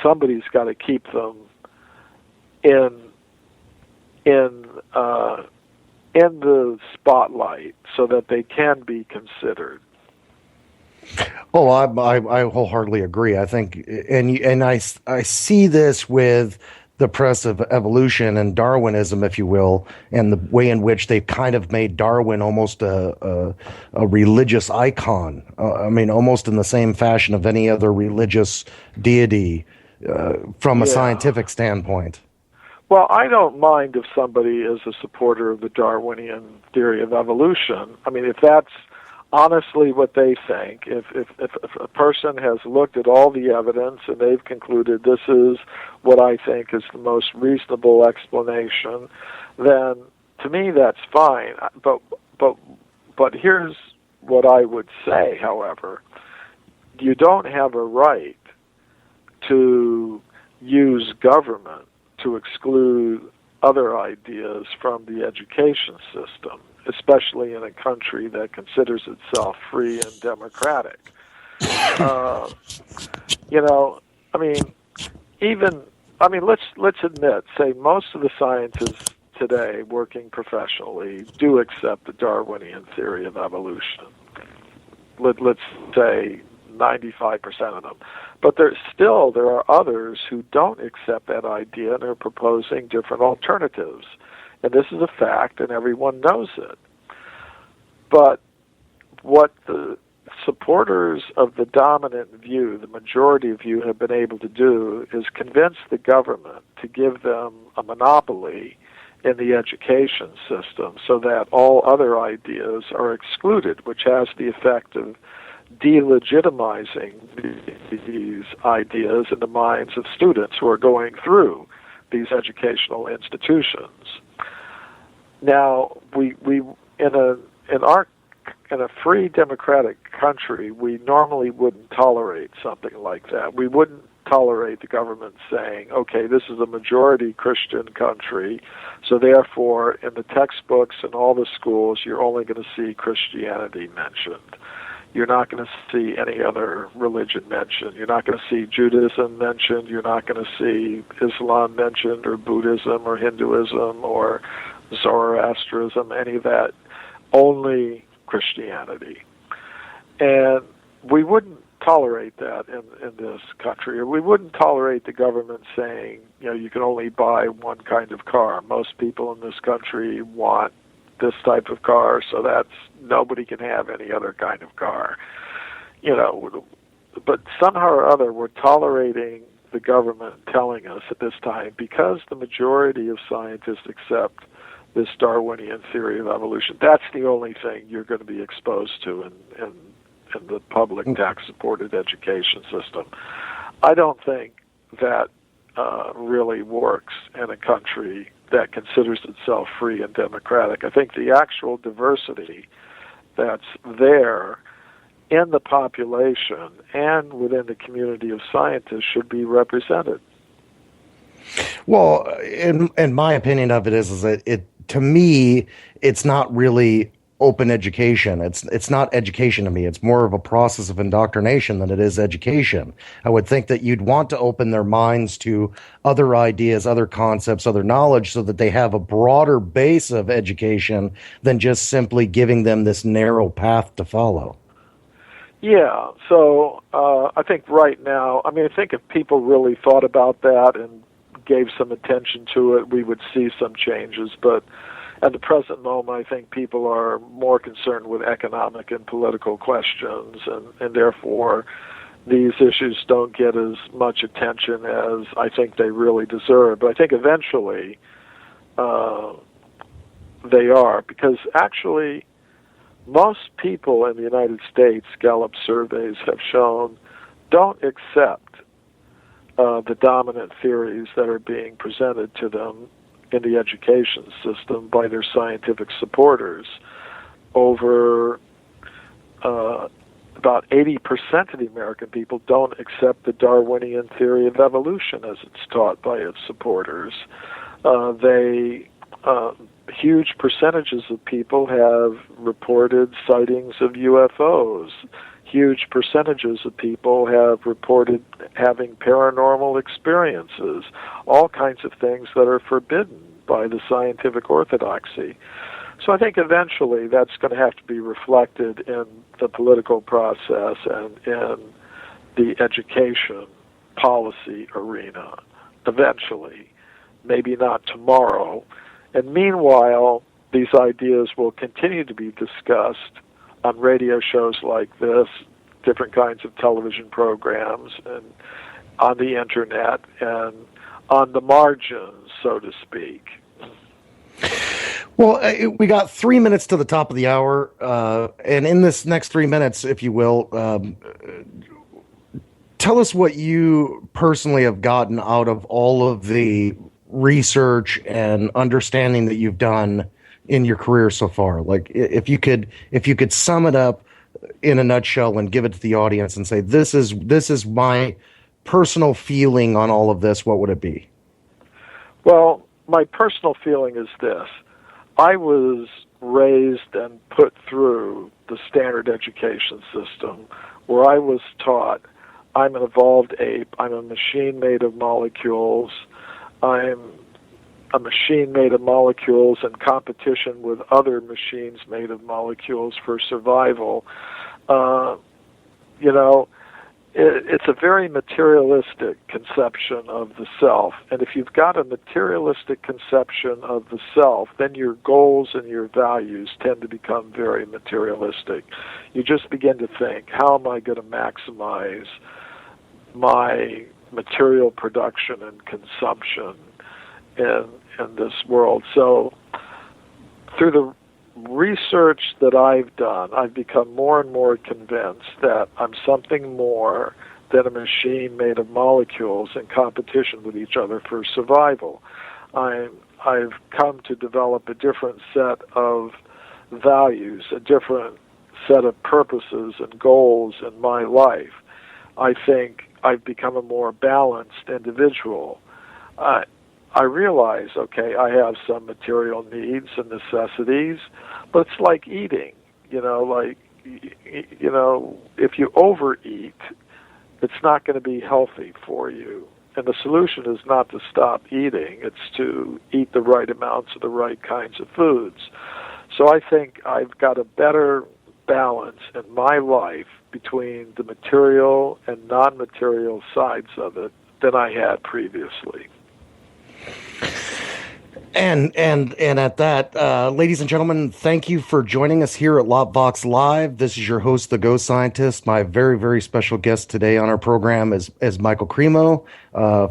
Somebody's got to keep them in the spotlight so that they can be considered. Oh, I wholeheartedly agree. I think, and I see this with the press of evolution and Darwinism, if you will, and the way in which they've kind of made Darwin almost a religious icon. I mean, almost in the same fashion of any other religious deity from a scientific standpoint. Well, I don't mind if somebody is a supporter of the Darwinian theory of evolution. I mean, if that's honestly what they think, if a person has looked at all the evidence and they've concluded this is what I think is the most reasonable explanation, then to me that's fine. But here's what I would say, however. You don't have a right to use government to exclude other ideas from the education system, especially in a country that considers itself free and democratic. Let's admit, say most of the scientists today working professionally do accept the Darwinian theory of evolution. Let's say 95% of them. But there are others who don't accept that idea and are proposing different alternatives. And this is a fact, and everyone knows it. But what the supporters of the dominant view, the majority view, have been able to do is convince the government to give them a monopoly in the education system so that all other ideas are excluded, which has the effect of delegitimizing these ideas in the minds of students who are going through these educational institutions. Now, we in a free democratic country, we normally wouldn't tolerate something like that. We wouldn't tolerate the government saying, okay, this is a majority Christian country, so therefore in the textbooks and all the schools you're only going to see Christianity mentioned. You're not going to see any other religion mentioned. You're not going to see Judaism mentioned. You're not going to see Islam mentioned, or Buddhism, or Hinduism, or Zoroastrianism, any of that. Only Christianity. And we wouldn't tolerate that in this country, or we wouldn't tolerate the government saying, you can only buy one kind of car. Most people in this country want this type of car, so that's nobody can have any other kind of car. But somehow or other we're tolerating the government telling us at this time, because the majority of scientists accept this Darwinian theory of evolution, that's the only thing you're going to be exposed to in the public tax-supported education system. I don't think that really works in a country that considers itself free and democratic. I think the actual diversity that's there in the population and within the community of scientists should be represented. Well, in my opinion of it is that to me, it's not really open education. It's not education to me. It's more of a process of indoctrination than it is education. I would think that you'd want to open their minds to other ideas, other concepts, other knowledge, so that they have a broader base of education than just simply giving them this narrow path to follow. Yeah, so I think right now, I think if people really thought about that and gave some attention to it, we would see some changes, but at the present moment, I think people are more concerned with economic and political questions, and therefore these issues don't get as much attention as I think they really deserve. But I think eventually they are, because actually most people in the United States, Gallup surveys have shown, don't accept the dominant theories that are being presented to them in the education system by their scientific supporters over about 80% of the American people don't accept the Darwinian theory of evolution as it's taught by its supporters. Huge percentages of people have reported sightings of UFOs. Huge percentages of people have reported having paranormal experiences, all kinds of things that are forbidden by the scientific orthodoxy. So I think eventually that's going to have to be reflected in the political process and in the education policy arena, eventually. Maybe not tomorrow. And meanwhile, these ideas will continue to be discussed on radio shows like this, different kinds of television programs, and on the internet, and on the margins, so to speak. Well, we got 3 minutes to the top of the hour, and in this next 3 minutes, if you will, tell us what you personally have gotten out of all of the research and understanding that you've done in your career so far. Like, if you could sum it up in a nutshell and give it to the audience and say, this is my personal feeling on all of this, what would it be? Well, my personal feeling is this. I was raised and put through the standard education system where I was taught I'm an evolved ape, I'm a machine made of molecules, I'm a machine made of molecules in competition with other machines made of molecules for survival. It's a very materialistic conception of the self. And if you've got a materialistic conception of the self, then your goals and your values tend to become very materialistic. You just begin to think, how am I going to maximize my material production and consumption in this world? So through the research that I've done, I've become more and more convinced that I'm something more than a machine made of molecules in competition with each other for survival. I've come to develop a different set of values, a different set of purposes and goals in my life. I think I've become a more balanced individual. I realize, okay, I have some material needs and necessities, but it's like eating, if you overeat, it's not going to be healthy for you. And the solution is not to stop eating, it's to eat the right amounts of the right kinds of foods. So I think I've got a better balance in my life between the material and non-material sides of it than I had previously. And at that, ladies and gentlemen, thank you for joining us here at LOPvox Live. This is your host, The Ghost Scientist. My very, very special guest today on our program is Michael Cremo,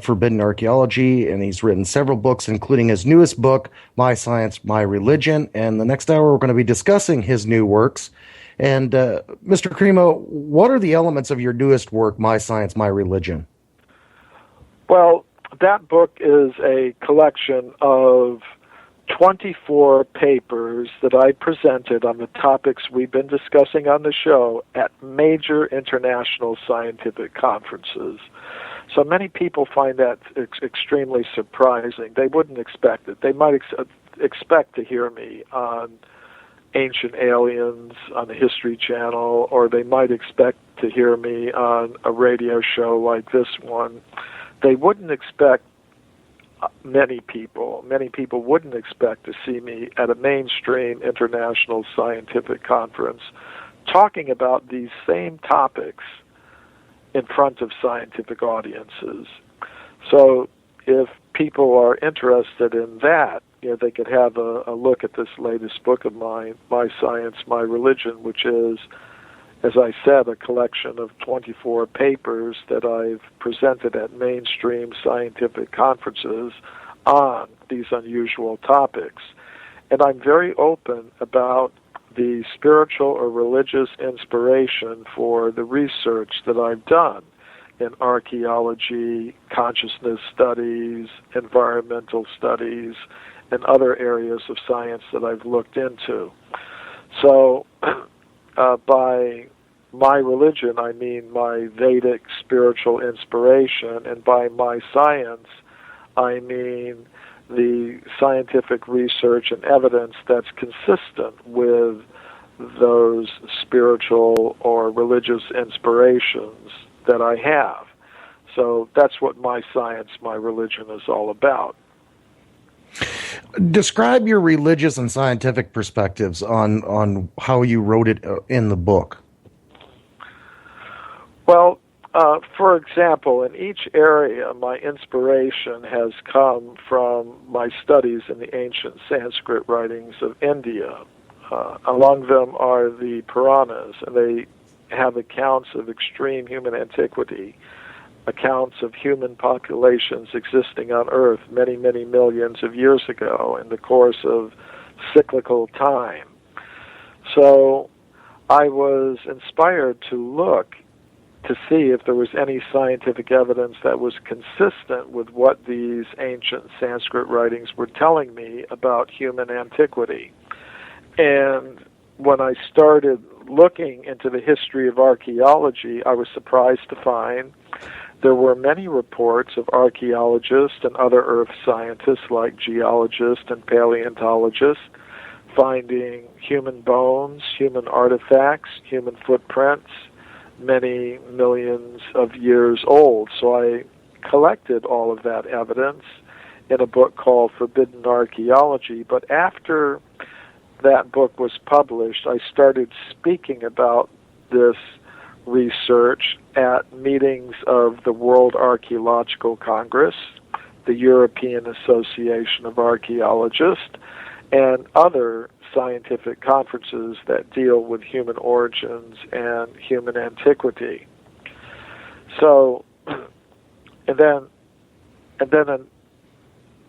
Forbidden Archeology, and he's written several books, including his newest book, My Science, My Religion. And the next hour, we're going to be discussing his new works. And Mr. Cremo, what are the elements of your newest work, My Science, My Religion? Well, that book is a collection of 24 papers that I presented on the topics we've been discussing on the show at major international scientific conferences. So many people find that extremely surprising. They wouldn't expect it. They might expect to hear me on Ancient Aliens on the History Channel, or they might expect to hear me on a radio show like this one. They wouldn't expect, many people wouldn't expect to see me at a mainstream international scientific conference talking about these same topics in front of scientific audiences. So if people are interested in that, they could have a look at this latest book of mine, My Science, My Religion, which is, as I said, a collection of 24 papers that I've presented at mainstream scientific conferences on these unusual topics. And I'm very open about the spiritual or religious inspiration for the research that I've done in archaeology, consciousness studies, environmental studies, and other areas of science that I've looked into. So by my religion, I mean my Vedic spiritual inspiration, and by my science, I mean the scientific research and evidence that's consistent with those spiritual or religious inspirations that I have. So that's what my science, my religion is all about. Describe your religious and scientific perspectives on how you wrote it in the book. Well, for example, in each area, my inspiration has come from my studies in the ancient Sanskrit writings of India. Among them are the Puranas, and they have accounts of extreme human antiquity, accounts of human populations existing on Earth many, many millions of years ago in the course of cyclical time. So I was inspired to look to see if there was any scientific evidence that was consistent with what these ancient Sanskrit writings were telling me about human antiquity. And when I started looking into the history of archaeology, I was surprised to find there were many reports of archaeologists and other earth scientists like geologists and paleontologists finding human bones, human artifacts, human footprints, many millions of years old. So I collected all of that evidence in a book called Forbidden Archeology. But after that book was published, I started speaking about this research at meetings of the World Archaeological Congress, the European Association of Archaeologists, and other scientific conferences that deal with human origins and human antiquity. So, and then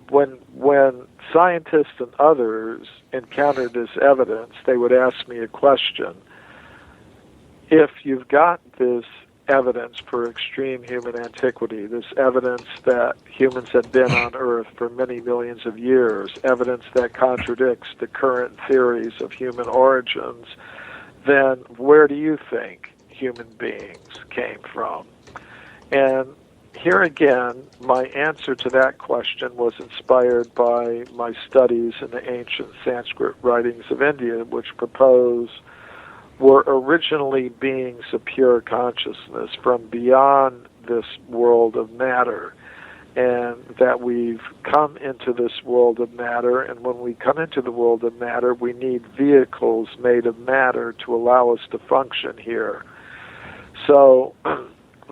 when scientists and others encountered this evidence, they would ask me a question. If you've got this evidence for extreme human antiquity, this evidence that humans have been on Earth for many millions of years, evidence that contradicts the current theories of human origins, then where do you think human beings came from? And here again, my answer to that question was inspired by my studies in the ancient Sanskrit writings of India, which propose were originally beings of pure consciousness from beyond this world of matter, and that we've come into this world of matter, and when we come into the world of matter, we need vehicles made of matter to allow us to function here. So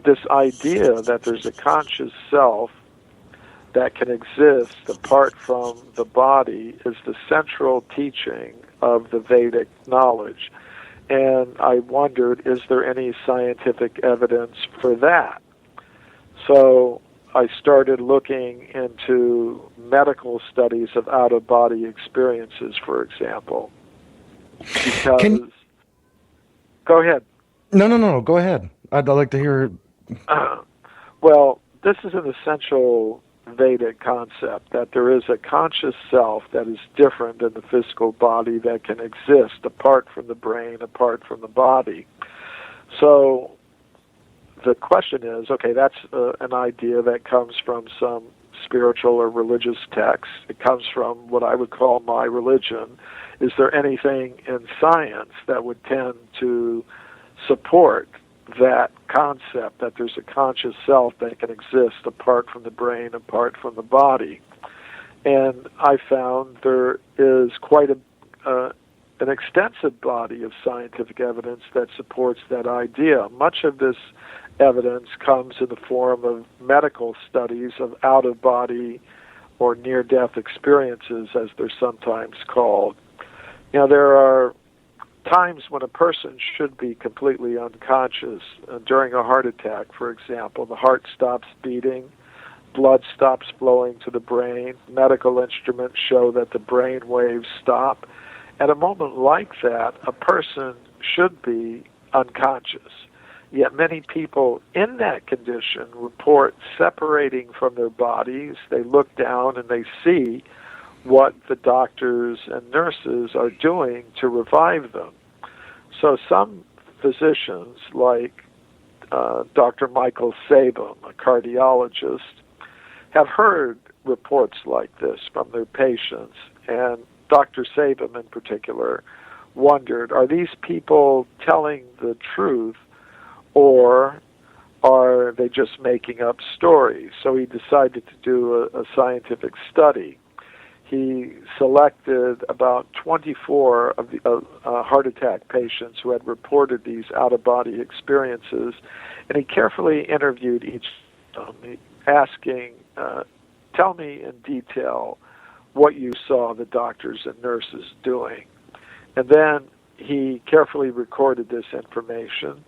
this idea that there's a conscious self that can exist apart from the body is the central teaching of the Vedic knowledge. And I wondered, is there any scientific evidence for that? So I started looking into medical studies of out-of-body experiences, for example. Because... Go ahead. No. Go ahead. I'd like to hear... Well, this is an essential Vedic concept, that there is a conscious self that is different than the physical body that can exist apart from the brain, apart from the body. So the question is, okay, that's an idea that comes from some spiritual or religious text. It comes from what I would call my religion. Is there anything in science that would tend to support that concept, that there's a conscious self that can exist apart from the brain, apart from the body? And I found there is quite an extensive body of scientific evidence that supports that idea. Much of this evidence comes in the form of medical studies of out-of-body or near-death experiences, as they're sometimes called. You know, there are times when a person should be completely unconscious. During a heart attack, for example, the heart stops beating, blood stops flowing to the brain, medical instruments show that the brain waves stop. At a moment like that, a person should be unconscious. Yet many people in that condition report separating from their bodies. They look down and they see what the doctors and nurses are doing to revive them. So some physicians like Dr. Michael Cremo, a cardiologist, have heard reports like this from their patients, and Dr. Cremo in particular wondered, are these people telling the truth, or are they just making up stories? So he decided to do a scientific study. He selected about 24 of the heart attack patients who had reported these out-of-body experiences, and he carefully interviewed each of them, asking, tell me in detail what you saw the doctors and nurses doing. And then he carefully recorded this information,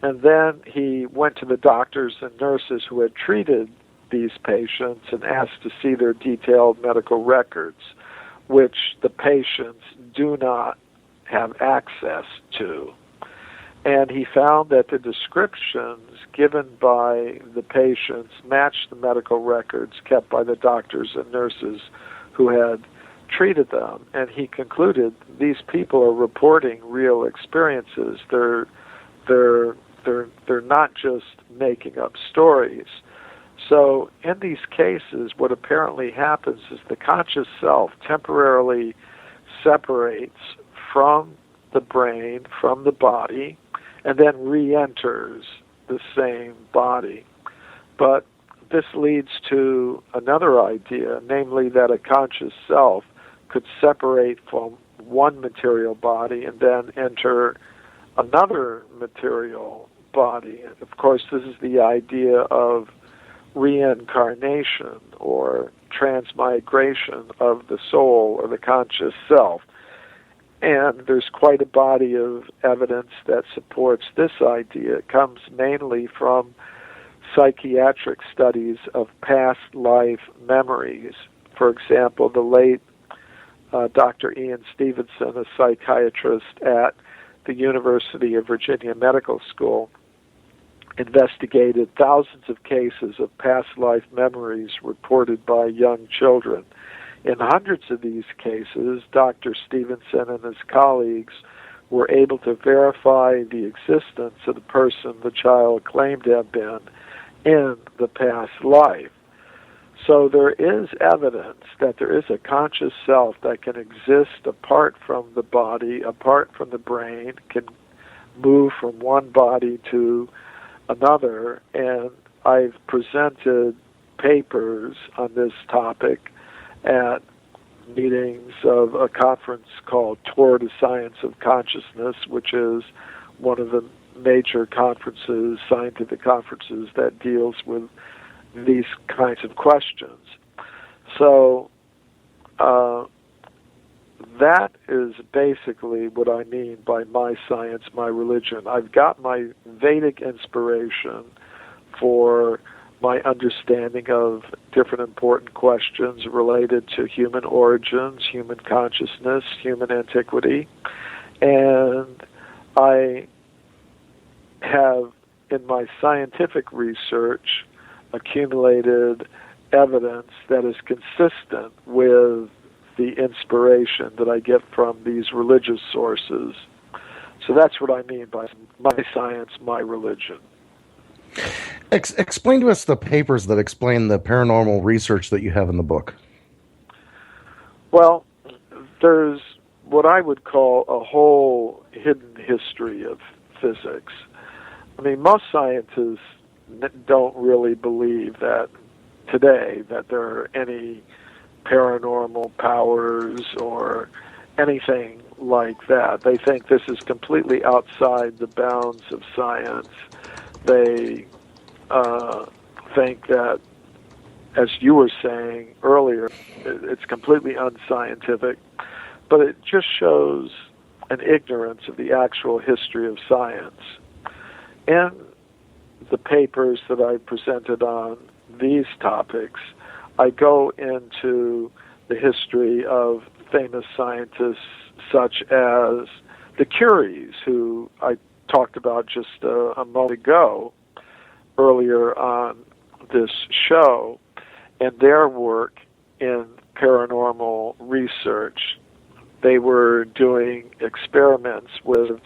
and then he went to the doctors and nurses who had treated these patients and asked to see their detailed medical records, which the patients do not have access to. And he found that the descriptions given by the patients matched the medical records kept by the doctors and nurses who had treated them. And he concluded these people are reporting real experiences. They're not just making up stories. So in these cases, what apparently happens is the conscious self temporarily separates from the brain, from the body, and then re-enters the same body. But this leads to another idea, namely that a conscious self could separate from one material body and then enter another material body. And of course, this is the idea of reincarnation or transmigration of the soul or the conscious self. And there's quite a body of evidence that supports this idea. It comes mainly from psychiatric studies of past life memories. For example, the late Dr. Ian Stevenson, a psychiatrist at the University of Virginia Medical School, investigated thousands of cases of past life memories reported by young children. In hundreds of these cases, Dr. Stevenson and his colleagues were able to verify the existence of the person the child claimed to have been in the past life. So there is evidence that there is a conscious self that can exist apart from the body, apart from the brain, can move from one body to another, and I've presented papers on this topic at meetings of a conference called Toward the Science of Consciousness, which is one of the major conferences, scientific conferences, that deals with these kinds of questions. So that is basically what I mean by my science, my religion. I've got my Vedic inspiration for my understanding of different important questions related to human origins, human consciousness, human antiquity. And I have, in my scientific research, accumulated evidence that is consistent with the inspiration that I get from these religious sources. So that's what I mean by my science, my religion. Explain to us the papers that explain the paranormal research that you have in the book. Well, there's what I would call a whole hidden history of physics. I mean, most scientists don't really believe that today that there are any paranormal powers or anything like that. They think this is completely outside the bounds of science. They think that, as you were saying earlier, it's completely unscientific, but it just shows an ignorance of the actual history of science. In the papers that I presented on these topics, I go into the history of famous scientists such as the Curies, who I talked about just a moment ago, earlier on this show, and their work in paranormal research. They were doing experiments with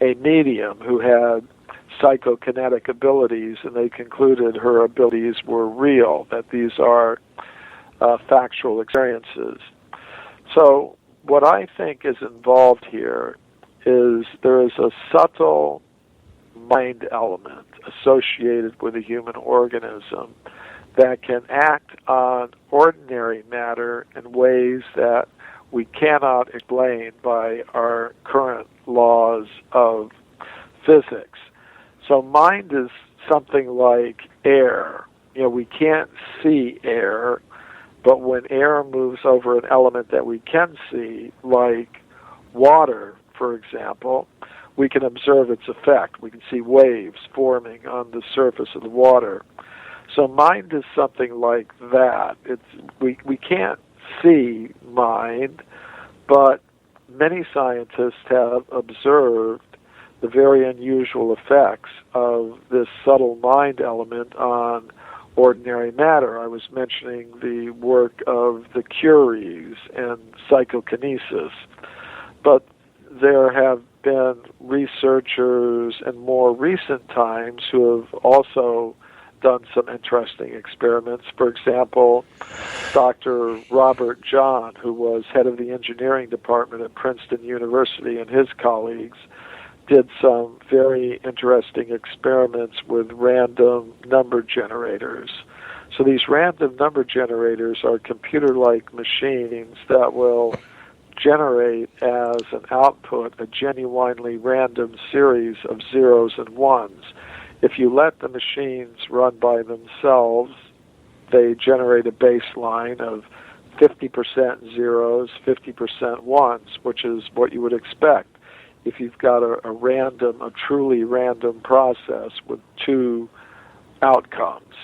a medium who had psychokinetic abilities, and they concluded her abilities were real, that these are factual experiences. So what I think is involved here is there is a subtle mind element associated with a human organism that can act on ordinary matter in ways that we cannot explain by our current laws of physics. So mind is something like air. You know, we can't see air, but when air moves over an element that we can see, like water, for example, we can observe its effect. We can see waves forming on the surface of the water. So mind is something like that. We can't see mind, but many scientists have observed the very unusual effects of this subtle mind element on ordinary matter. I was mentioning the work of the Curies and psychokinesis, but there have been researchers in more recent times who have also done some interesting experiments. For example, Dr. Robert John, who was head of the engineering department at Princeton University, and his colleagues did some very interesting experiments with random number generators. So these random number generators are computer-like machines that will generate as an output a genuinely random series of zeros and ones. If you let the machines run by themselves, they generate a baseline of 50% zeros, 50% ones, which is what you would expect if you've got a truly random process with two outcomes.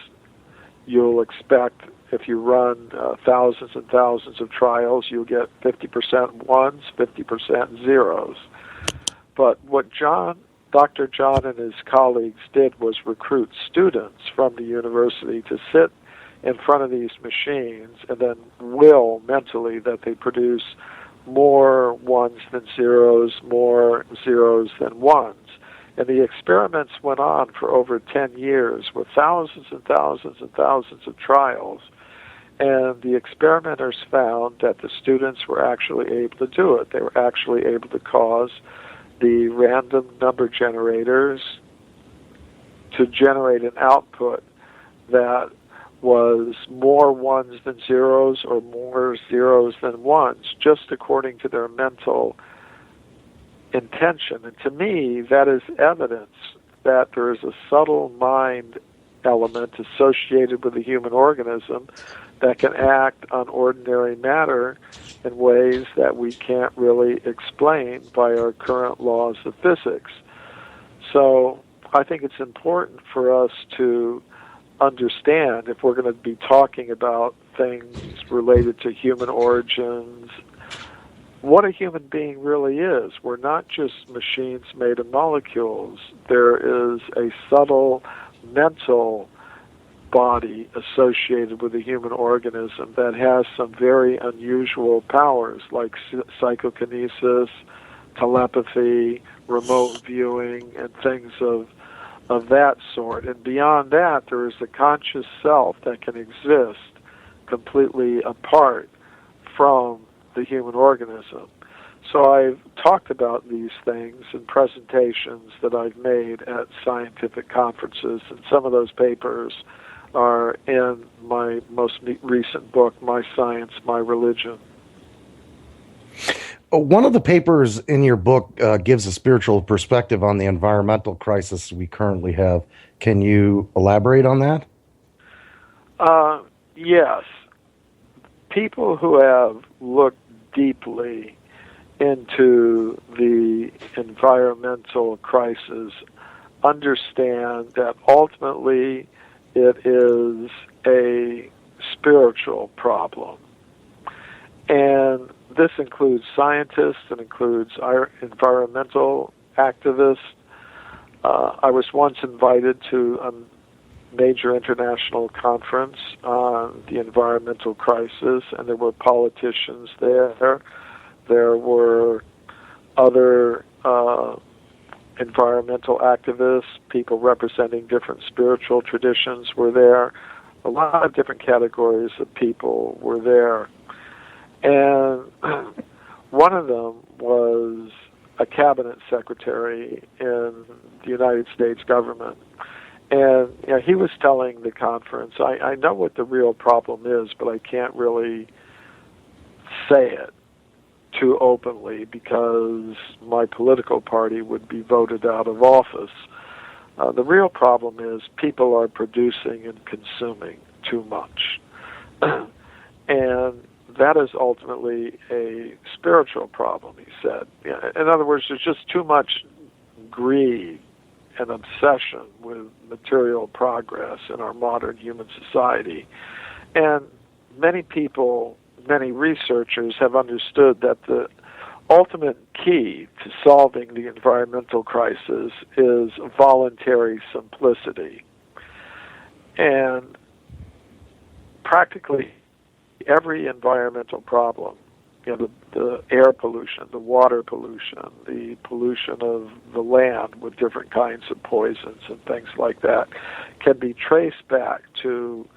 You'll expect, if you run thousands and thousands of trials, you'll get 50% ones, 50% zeros. But what Dr. John and his colleagues did was recruit students from the university to sit in front of these machines and then will mentally that they produce more ones than zeros, more zeros than ones. And the experiments went on for over 10 years with thousands and thousands and thousands of trials. And the experimenters found that the students were actually able to do it. They were actually able to cause the random number generators to generate an output that was more ones than zeros or more zeros than ones, just according to their mental intention. And to me, that is evidence that there is a subtle mind element associated with the human organism that can act on ordinary matter in ways that we can't really explain by our current laws of physics. So I think it's important for us to understand, if we're going to be talking about things related to human origins, what a human being really is. We're not just machines made of molecules. There is a subtle mental body associated with the human organism that has some very unusual powers, like psychokinesis, telepathy, remote viewing, and things of that sort. And beyond that, there is a conscious self that can exist completely apart from the human organism. So I've talked about these things in presentations that I've made at scientific conferences, and some of those papers are in my most recent book, My Science, My Religion. One of the papers in your book gives a spiritual perspective on the environmental crisis we currently have. Can you elaborate on that? Yes. People who have looked deeply into the environmental crisis understand that ultimately it is a spiritual problem. And this includes scientists and includes our environmental activists. I was once invited to a major international conference on the environmental crisis, and there were politicians there. There were other environmental activists, people representing different spiritual traditions were there. A lot of different categories of people were there. And one of them was a cabinet secretary in the United States government. And he was telling the conference, I know what the real problem is, but I can't really say it too openly because my political party would be voted out of office. The real problem is people are producing and consuming too much. And that is ultimately a spiritual problem, he said. In other words, there's just too much greed and obsession with material progress in our modern human society. And many people, many researchers have understood that the ultimate key to solving the environmental crisis is voluntary simplicity. And practically every environmental problem, the air pollution, the water pollution, the pollution of the land with different kinds of poisons and things like that, can be traced back to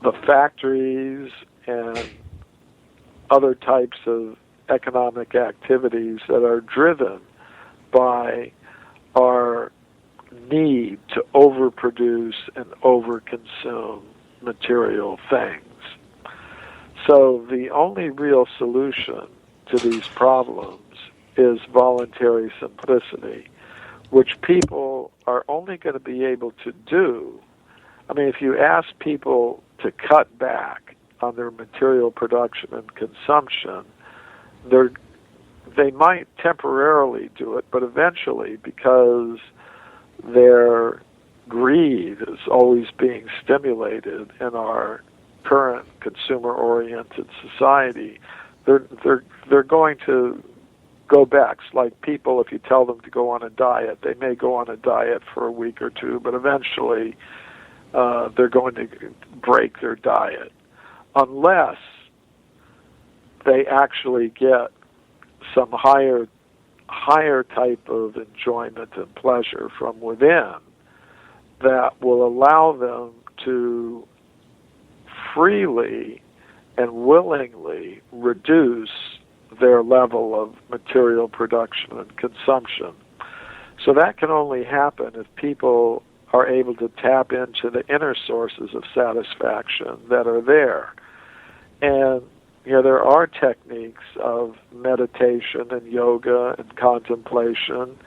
the factories and other types of economic activities that are driven by our need to overproduce and overconsume material things. So the only real solution to these problems is voluntary simplicity, which people are only going to be able to do. I mean, if you ask people to cut back on their material production and consumption, they might temporarily do it, but eventually, because their greed is always being stimulated in our current consumer-oriented society, they're going to go back. It's like people, if you tell them to go on a diet, they may go on a diet for a week or two, but eventually they're going to break their diet unless they actually get some higher type of enjoyment and pleasure from within that will allow them to freely and willingly reduce their level of material production and consumption. So that can only happen if people are able to tap into the inner sources of satisfaction that are there. And there are techniques of meditation and yoga and contemplation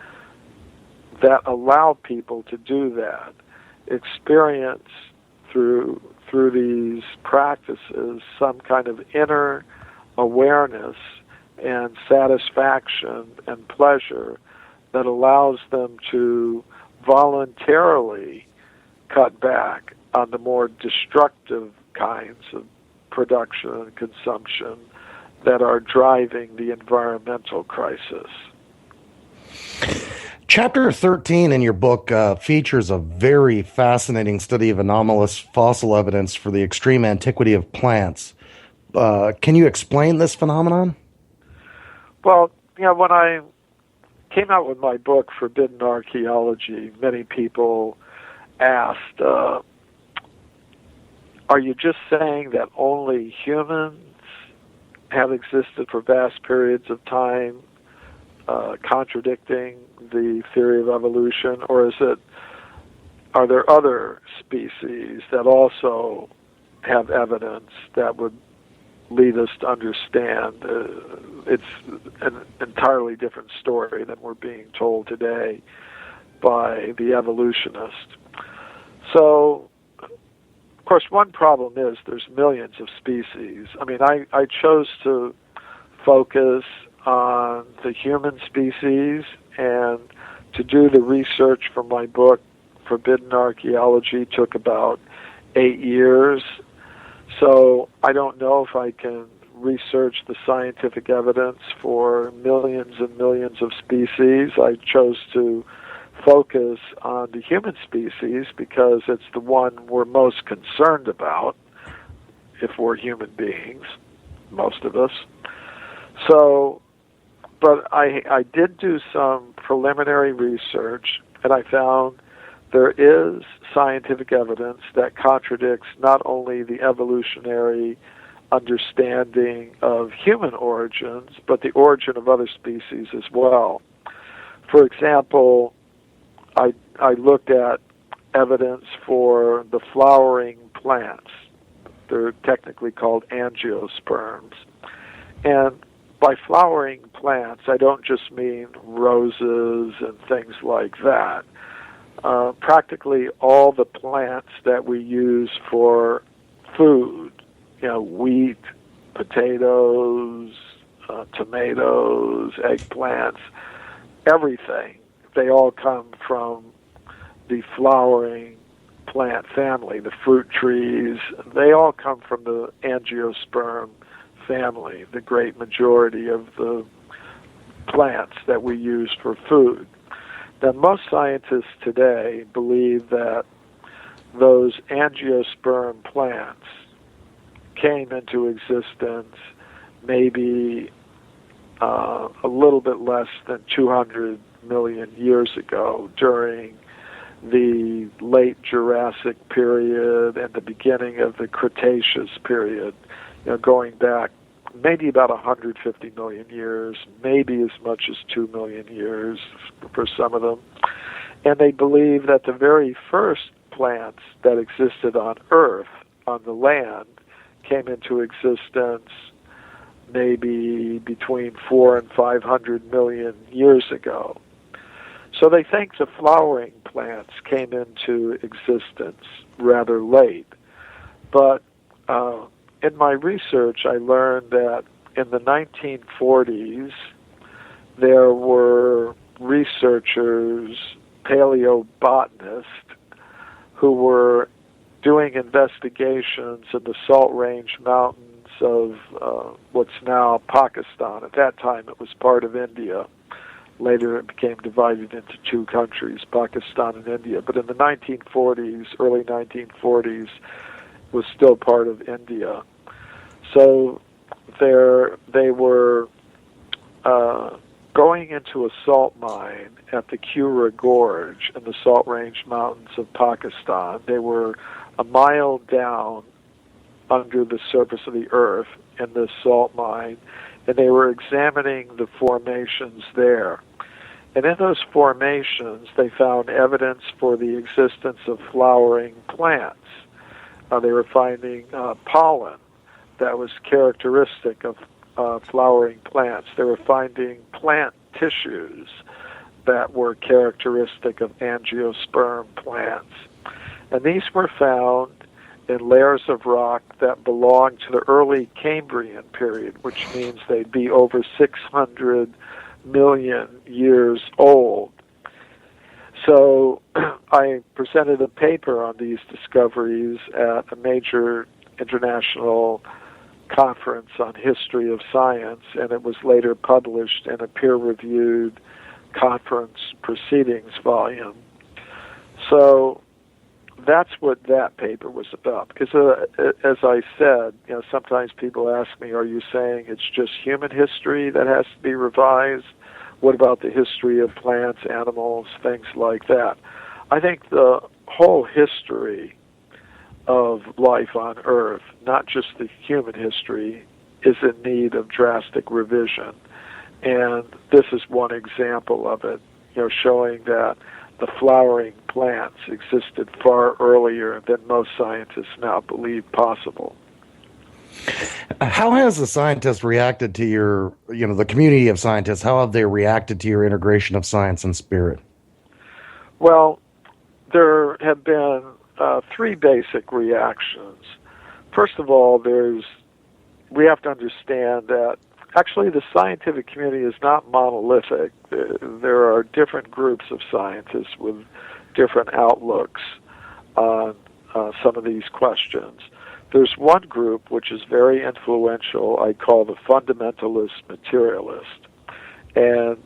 that allow people to do that, experience through these practices some kind of inner awareness and satisfaction and pleasure that allows them to voluntarily cut back on the more destructive kinds of production and consumption that are driving the environmental crisis. Chapter 13 in your book features a very fascinating study of anomalous fossil evidence for the extreme antiquity of plants. Can you explain this phenomenon? Well, when I came out with my book, Forbidden Archeology, many people asked, are you just saying that only humans have existed for vast periods of time, contradicting the theory of evolution, or are there other species that also have evidence that would lead us to understand it's an entirely different story than we're being told today by the evolutionist? So, of course, one problem is there's millions of species. I mean, I chose to focus on the human species, and to do the research for my book, Forbidden Archaeology, took about 8 years. So I don't know if I can research the scientific evidence for millions and millions of species. I chose to focus on the human species because it's the one we're most concerned about if we're human beings, most of us. So but I did do some preliminary research, and I found there is scientific evidence that contradicts not only the evolutionary understanding of human origins, but the origin of other species as well. For example, I looked at evidence for the flowering plants. They're technically called angiosperms. And by flowering plants, I don't just mean roses and things like that. Practically all the plants that we use for food, wheat, potatoes, tomatoes, eggplants, everything, they all come from the flowering plant family. The fruit trees, they all come from the angiosperm family, the great majority of the plants that we use for food. Now, most scientists today believe that those angiosperm plants came into existence maybe a little bit less than 200 million years ago during the late Jurassic period and the beginning of the Cretaceous period, going back maybe about 150 million years, maybe as much as 2 million years for some of them. And they believe that the very first plants that existed on Earth, on the land, came into existence maybe between 400 and 500 million years ago. So they think the flowering plants came into existence rather late. But in my research, I learned that in the 1940s, there were researchers, paleobotanists, who were doing investigations in the Salt Range Mountains of what's now Pakistan. At that time, it was part of India. Later, it became divided into two countries, Pakistan and India. But in the 1940s, early 1940s, it was still part of India. So they were going into a salt mine at the Kura Gorge in the Salt Range Mountains of Pakistan. They were a mile down under the surface of the earth in this salt mine, and they were examining the formations there. And in those formations, they found evidence for the existence of flowering plants. They were finding pollen that was characteristic of flowering plants. They were finding plant tissues that were characteristic of angiosperm plants. And these were found in layers of rock that belonged to the early Cambrian period, which means they'd be over 600 million years old. So I presented a paper on these discoveries at a major international conference on history of science, and it was later published in a peer-reviewed conference proceedings volume. So that's what that paper was about. Because as I said, sometimes people ask me, are you saying it's just human history that has to be revised? What about the history of plants, animals, things like that? I think the whole history of life on Earth, not just the human history, is in need of drastic revision. And this is one example of it, showing that the flowering plants existed far earlier than most scientists now believe possible. How has the scientists reacted to your, the community of scientists, how have they reacted to your integration of science and spirit? Well, there have been three basic reactions. First of all, we have to understand that actually the scientific community is not monolithic. There are different groups of scientists with different outlooks on some of these questions. There's one group which is very influential, I call the fundamentalist materialist, and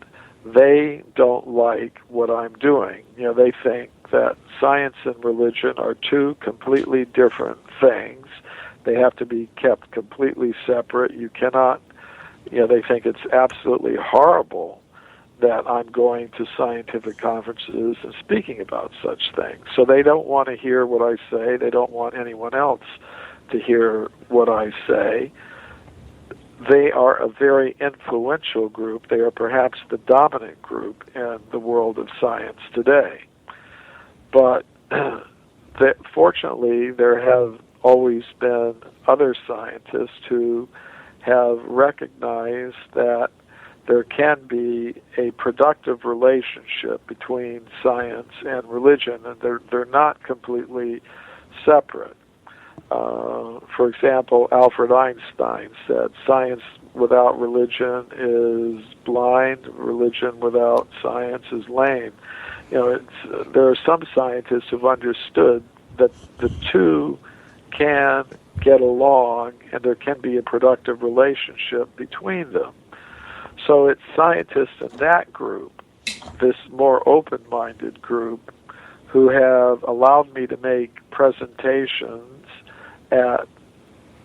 they don't like what I'm doing. They think that science and religion are two completely different things. They have to be kept completely separate. You cannot They think it's absolutely horrible that I'm going to scientific conferences and speaking about such things. So they don't want to hear what I say. They don't want anyone else to hear what I say. They are a very influential group. They are perhaps the dominant group in the world of science today. But fortunately, there have always been other scientists who have recognized that there can be a productive relationship between science and religion, and they're not completely separate. For example, Albert Einstein said, "Science without religion is blind. Religion without science is lame." There are some scientists who've understood that the two can get along, and there can be a productive relationship between them. So it's scientists in that group, this more open-minded group, who have allowed me to make presentations at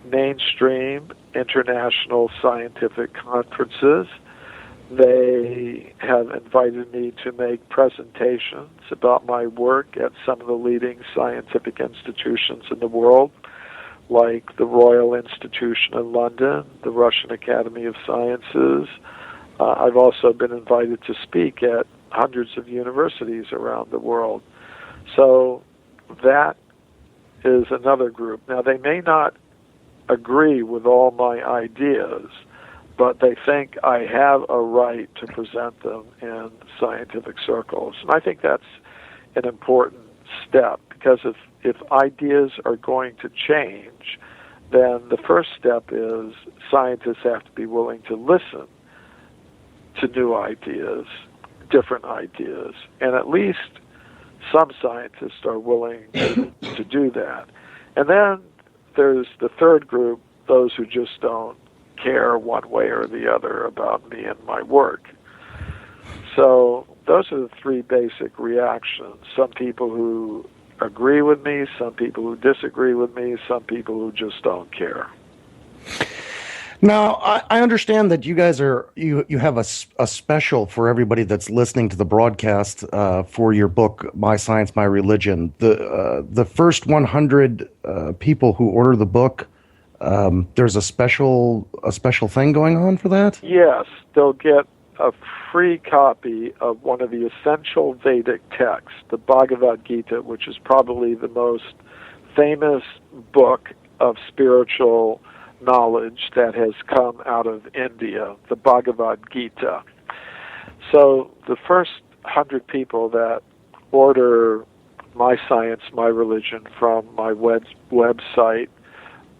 mainstream international scientific conferences. They have invited me to make presentations about my work at some of the leading scientific institutions in the world, like the Royal Institution in London, the Russian Academy of Sciences. I've also been invited to speak at hundreds of universities around the world. So that is another group. Now, they may not agree with all my ideas, but they think I have a right to present them in scientific circles. And I think that's an important step, because if ideas are going to change, then the first step is scientists have to be willing to listen to new ideas, different ideas, and at least some scientists are willing to do that. And then there's the third group, those who just don't care one way or the other about me and my work. So those are the three basic reactions. Some people who agree with me, some people who disagree with me, some people who just don't care. Now, I understand that you guys you have a special for everybody that's listening to the broadcast for your book, My Science, My Religion. The first 100 people who order the book, there's a special thing going on for that? Yes, they'll get a free copy of one of the essential Vedic texts, the Bhagavad Gita, which is probably the most famous book of spiritual knowledge that has come out of India, the Bhagavad Gita. So the first 100 people that order My Science, My Religion from my website,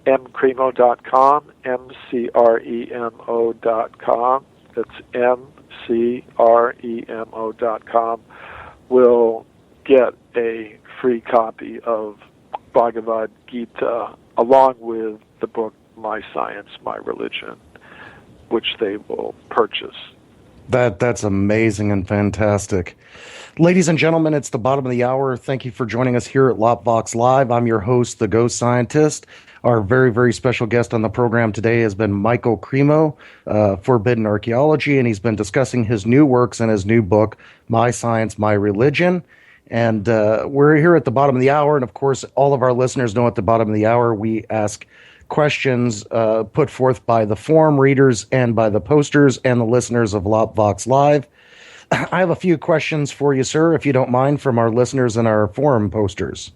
mcremo.com, mcremo.com, that's mcremo.com, will get a free copy of Bhagavad Gita along with the book My Science, My Religion, which they will purchase. That's amazing and fantastic. Ladies and gentlemen, it's the bottom of the hour. Thank you for joining us here at LOPvox Live. I'm your host, The Ghost Scientist. Our very, very special guest on the program today has been Michael Cremo, Forbidden Archeology, and he's been discussing his new works and his new book, My Science, My Religion. And we're here at the bottom of the hour, and of course, all of our listeners know at the bottom of the hour we ask questions put forth by the forum readers and by the posters and the listeners of LOPvox Live. I have a few questions for you, sir, if you don't mind, from our listeners and our forum posters.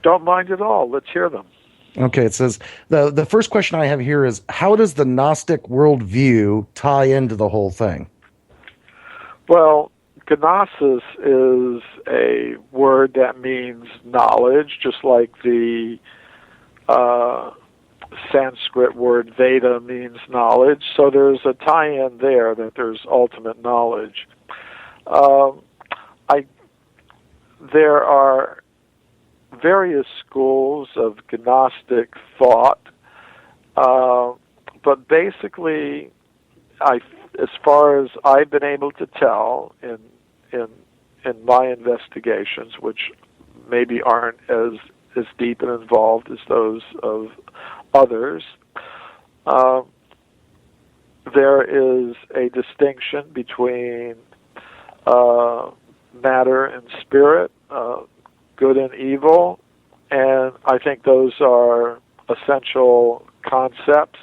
Don't mind at all. Let's hear them. Okay, it says, the first question I have here is, how does the Gnostic worldview tie into the whole thing? Well, Gnosis is a word that means knowledge, just like the Sanskrit word Veda means knowledge. So there's a tie-in there that there's ultimate knowledge. There are various schools of Gnostic thought, but basically, as far as I've been able to tell in my investigations, which maybe aren't as deep and involved as those of others, there is a distinction between matter and spirit, good and evil, and I think those are essential concepts,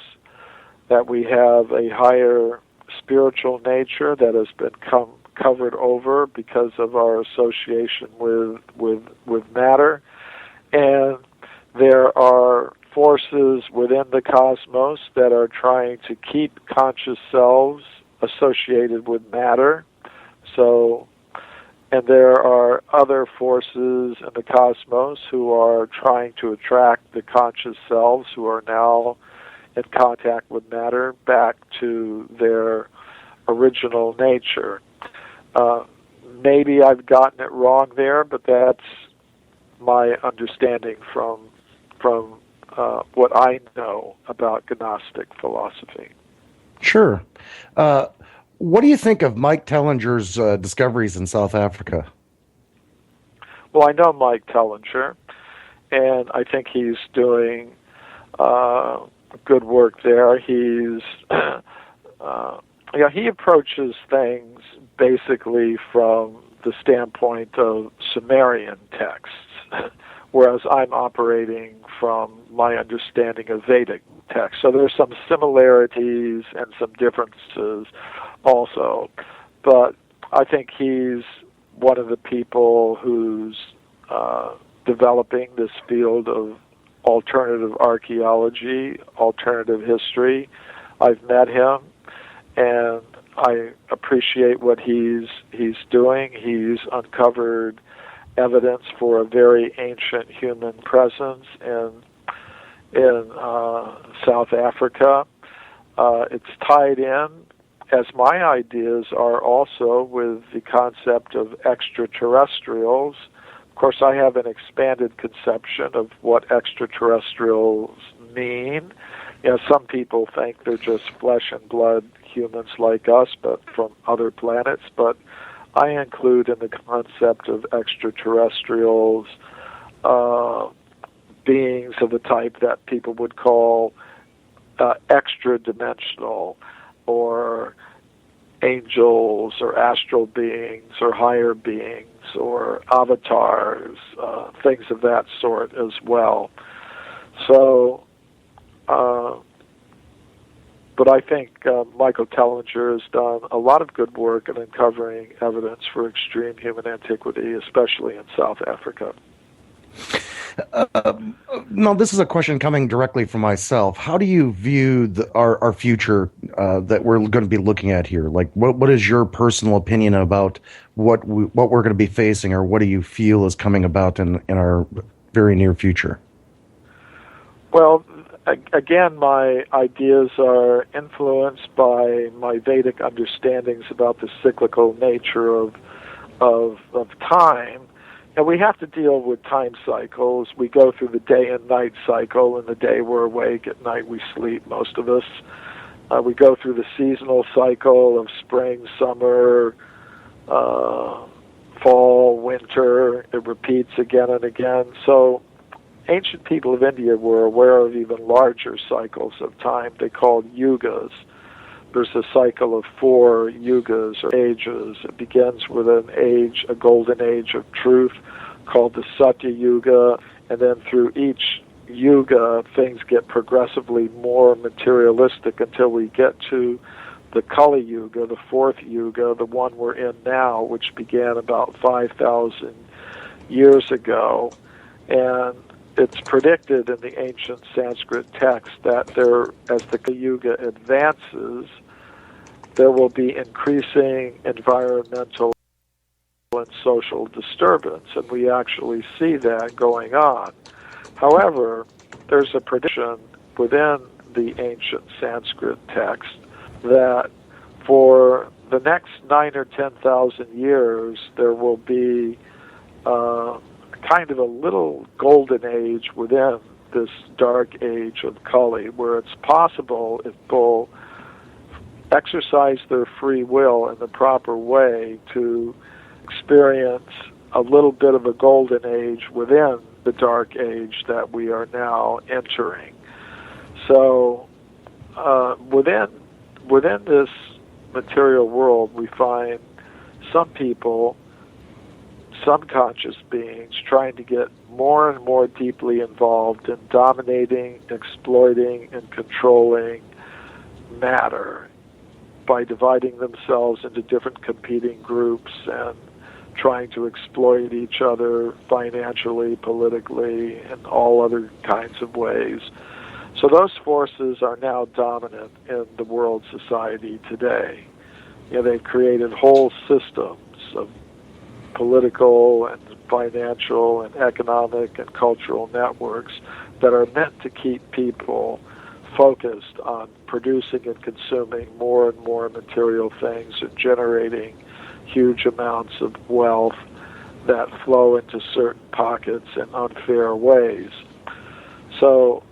that we have a higher spiritual nature that has been covered over because of our association with matter, and there are forces within the cosmos that are trying to keep conscious selves associated with matter. So, and there are other forces in the cosmos who are trying to attract the conscious selves who are now in contact with matter back to their original nature. Maybe I've gotten it wrong there, but that's my understanding from what I know about Gnostic philosophy. Sure. What do you think of Mike Tellinger's discoveries in South Africa? Well, I know Mike Tellinger, and I think he's doing good work there. He's he approaches things basically from the standpoint of Sumerian texts, whereas I'm operating from my understanding of Vedic texts. So there's some similarities and some differences also, but I think he's one of the people who's developing this field of alternative archaeology, alternative history. I've met him, and I appreciate what he's doing. He's uncovered evidence for a very ancient human presence in South Africa. It's tied in, as my ideas are also, with the concept of extraterrestrials. Of course, I have an expanded conception of what extraterrestrials mean. You know, some people think they're just flesh and blood humans like us, but from other planets. But I include in the concept of extraterrestrials beings of the type that people would call extra-dimensional, or angels, or astral beings, or higher beings, or avatars, things of that sort as well. So, but I think Michael Tellinger has done a lot of good work in uncovering evidence for extreme human antiquity, especially in South Africa. No, this is a question coming directly from myself. How do you view our future that we're going to be looking at here? Like, what is your personal opinion about what we're going to be facing, or what do you feel is coming about in our very near future? Well, again, my ideas are influenced by my Vedic understandings about the cyclical nature of time. And we have to deal with time cycles. We go through the day and night cycle. In the day we're awake, at night we sleep, most of us. We go through the seasonal cycle of spring, summer, fall, winter. It repeats again and again. So ancient people of India were aware of even larger cycles of time. They called yugas. There's a cycle of 4 yugas, or ages. It begins with an age, a golden age of truth, called the Satya Yuga, and then through each yuga, things get progressively more materialistic until we get to the Kali Yuga, the 4th Yuga, the one we're in now, which began about 5,000 years ago. And it's predicted in the ancient Sanskrit text that as the Kali Yuga advances, there will be increasing environmental and social disturbance, and we actually see that going on. However, there's a prediction within the ancient Sanskrit text that for the next 9,000 or 10,000 years, there will be kind of a little golden age within this dark age of Kali, where it's possible, if people exercise their free will in the proper way, to experience a little bit of a golden age within the dark age that we are now entering. So within within this material world, we find some people, some conscious beings, trying to get more and more deeply involved in dominating, exploiting, and controlling matter by dividing themselves into different competing groups and trying to exploit each other financially, politically, and all other kinds of ways. So those forces are now dominant in the world society today. They've created whole systems of political and financial and economic and cultural networks that are meant to keep people focused on producing and consuming more and more material things and generating huge amounts of wealth that flow into certain pockets in unfair ways. So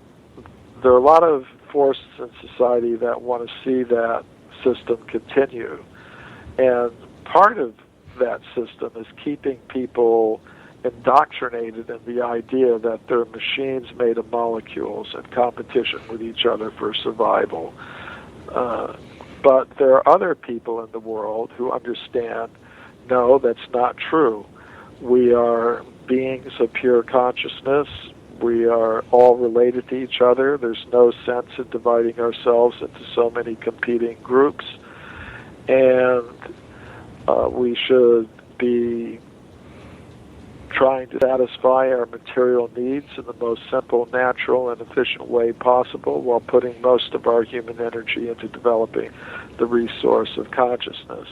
there are a lot of forces in society that want to see that system continue. And part of that system is keeping people indoctrinated in the idea that they're machines made of molecules in competition with each other for survival. But there are other people in the world who understand, no, that's not true. We are beings of pure consciousness. We are all related to each other. There's no sense in dividing ourselves into so many competing groups. And we should be trying to satisfy our material needs in the most simple, natural, and efficient way possible while putting most of our human energy into developing the resource of consciousness.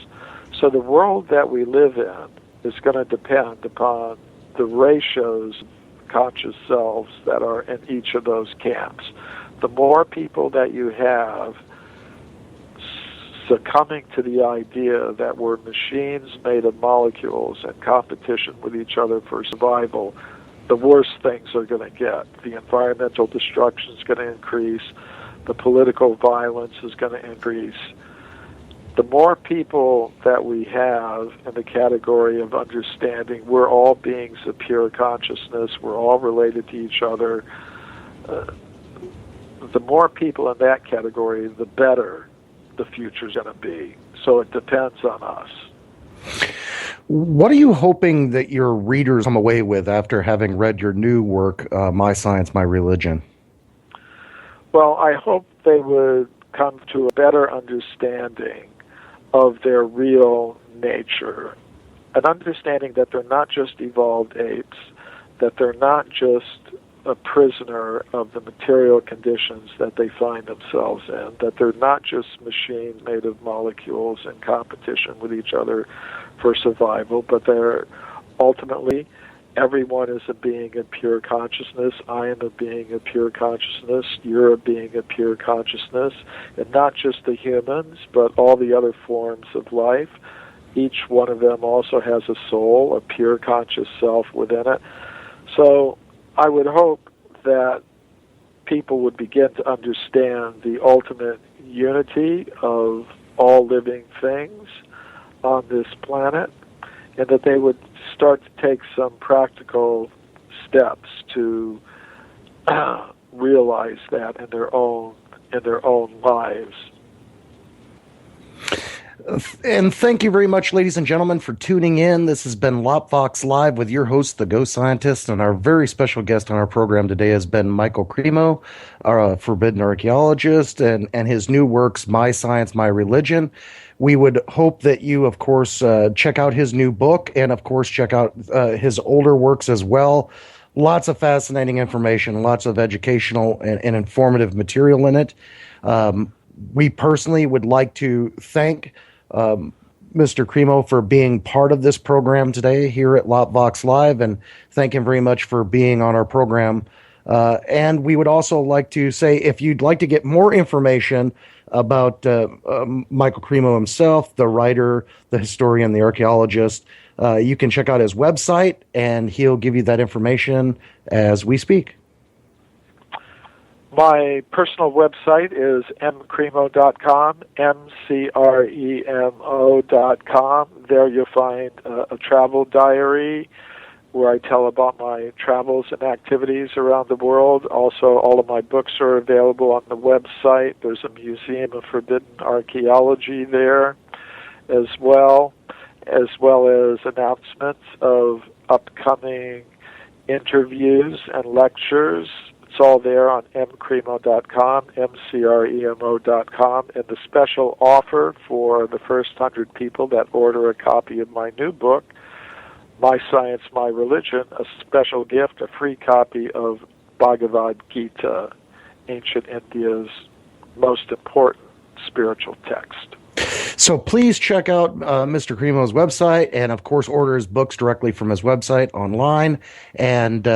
So the world that we live in is going to depend upon the ratios of conscious selves that are in each of those camps. The more people that you have succumbing to the idea that we're machines made of molecules in competition with each other for survival, the worse things are going to get. The environmental destruction is going to increase. The political violence is going to increase. The more people that we have in the category of understanding we're all beings of pure consciousness, we're all related to each other, the more people in that category, the better the future's going to be. So it depends on us. What are you hoping that your readers come away with after having read your new work, My Science, My Religion? Well, I hope they would come to a better understanding of their real nature, an understanding that they're not just evolved apes, that they're not just a prisoner of the material conditions that they find themselves in, that they're not just machines made of molecules in competition with each other for survival, but they're ultimately, everyone is a being of pure consciousness. I am a being of pure consciousness. You're a being of pure consciousness. And not just the humans, but all the other forms of life. Each one of them also has a soul, a pure conscious self within it. So I would hope that people would begin to understand the ultimate unity of all living things on this planet, and that they would start to take some practical steps to realize that in their own lives. And thank you very much, ladies and gentlemen, for tuning in. This has been LOPvox Live with your host, the Ghost Scientist, and our very special guest on our program today has been Michael Cremo, our Forbidden Archeologist, and his new works, My Science, My Religion. We would hope that you, of course, check out his new book and, of course, check out his older works as well. Lots of fascinating information, lots of educational and informative material in it. We personally would like to thank Mr. Cremo for being part of this program today here at LOPvox Live, and thank him very much for being on our program. And we would also like to say, if you'd like to get more information about Michael Cremo himself, the writer, the historian, the archaeologist, you can check out his website, and he'll give you that information as we speak. My personal website is mcremo.com, mcremo.com. There you'll find a travel diary, where I tell about my travels and activities around the world. Also, all of my books are available on the website. There's a museum of forbidden archaeology there as well as announcements of upcoming interviews and lectures. It's all there on mcremo.com, mcremo.com, and the special offer for the first 100 people that order a copy of my new book, My Science, My Religion, a special gift, a free copy of Bhagavad Gita, ancient India's most important spiritual text. So please check out Mr. Cremo's website, and of course order his books directly from his website online. And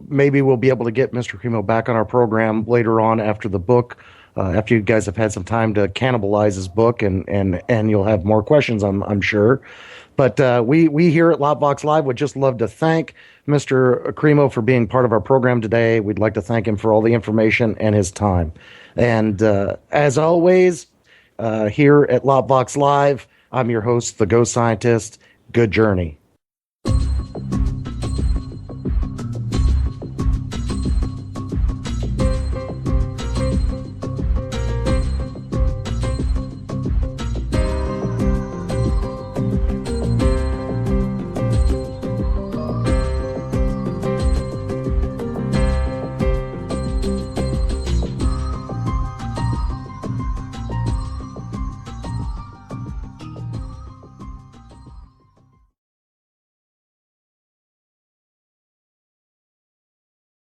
maybe we'll be able to get Mr. Cremo back on our program later on after the book, after you guys have had some time to cannibalize his book, and you'll have more questions, I'm sure. But we here at LOPvox Live would just love to thank Mr. Cremo for being part of our program today. We'd like to thank him for all the information and his time. And as always, here at LOPvox Live, I'm your host, the Ghost Scientist. Good journey.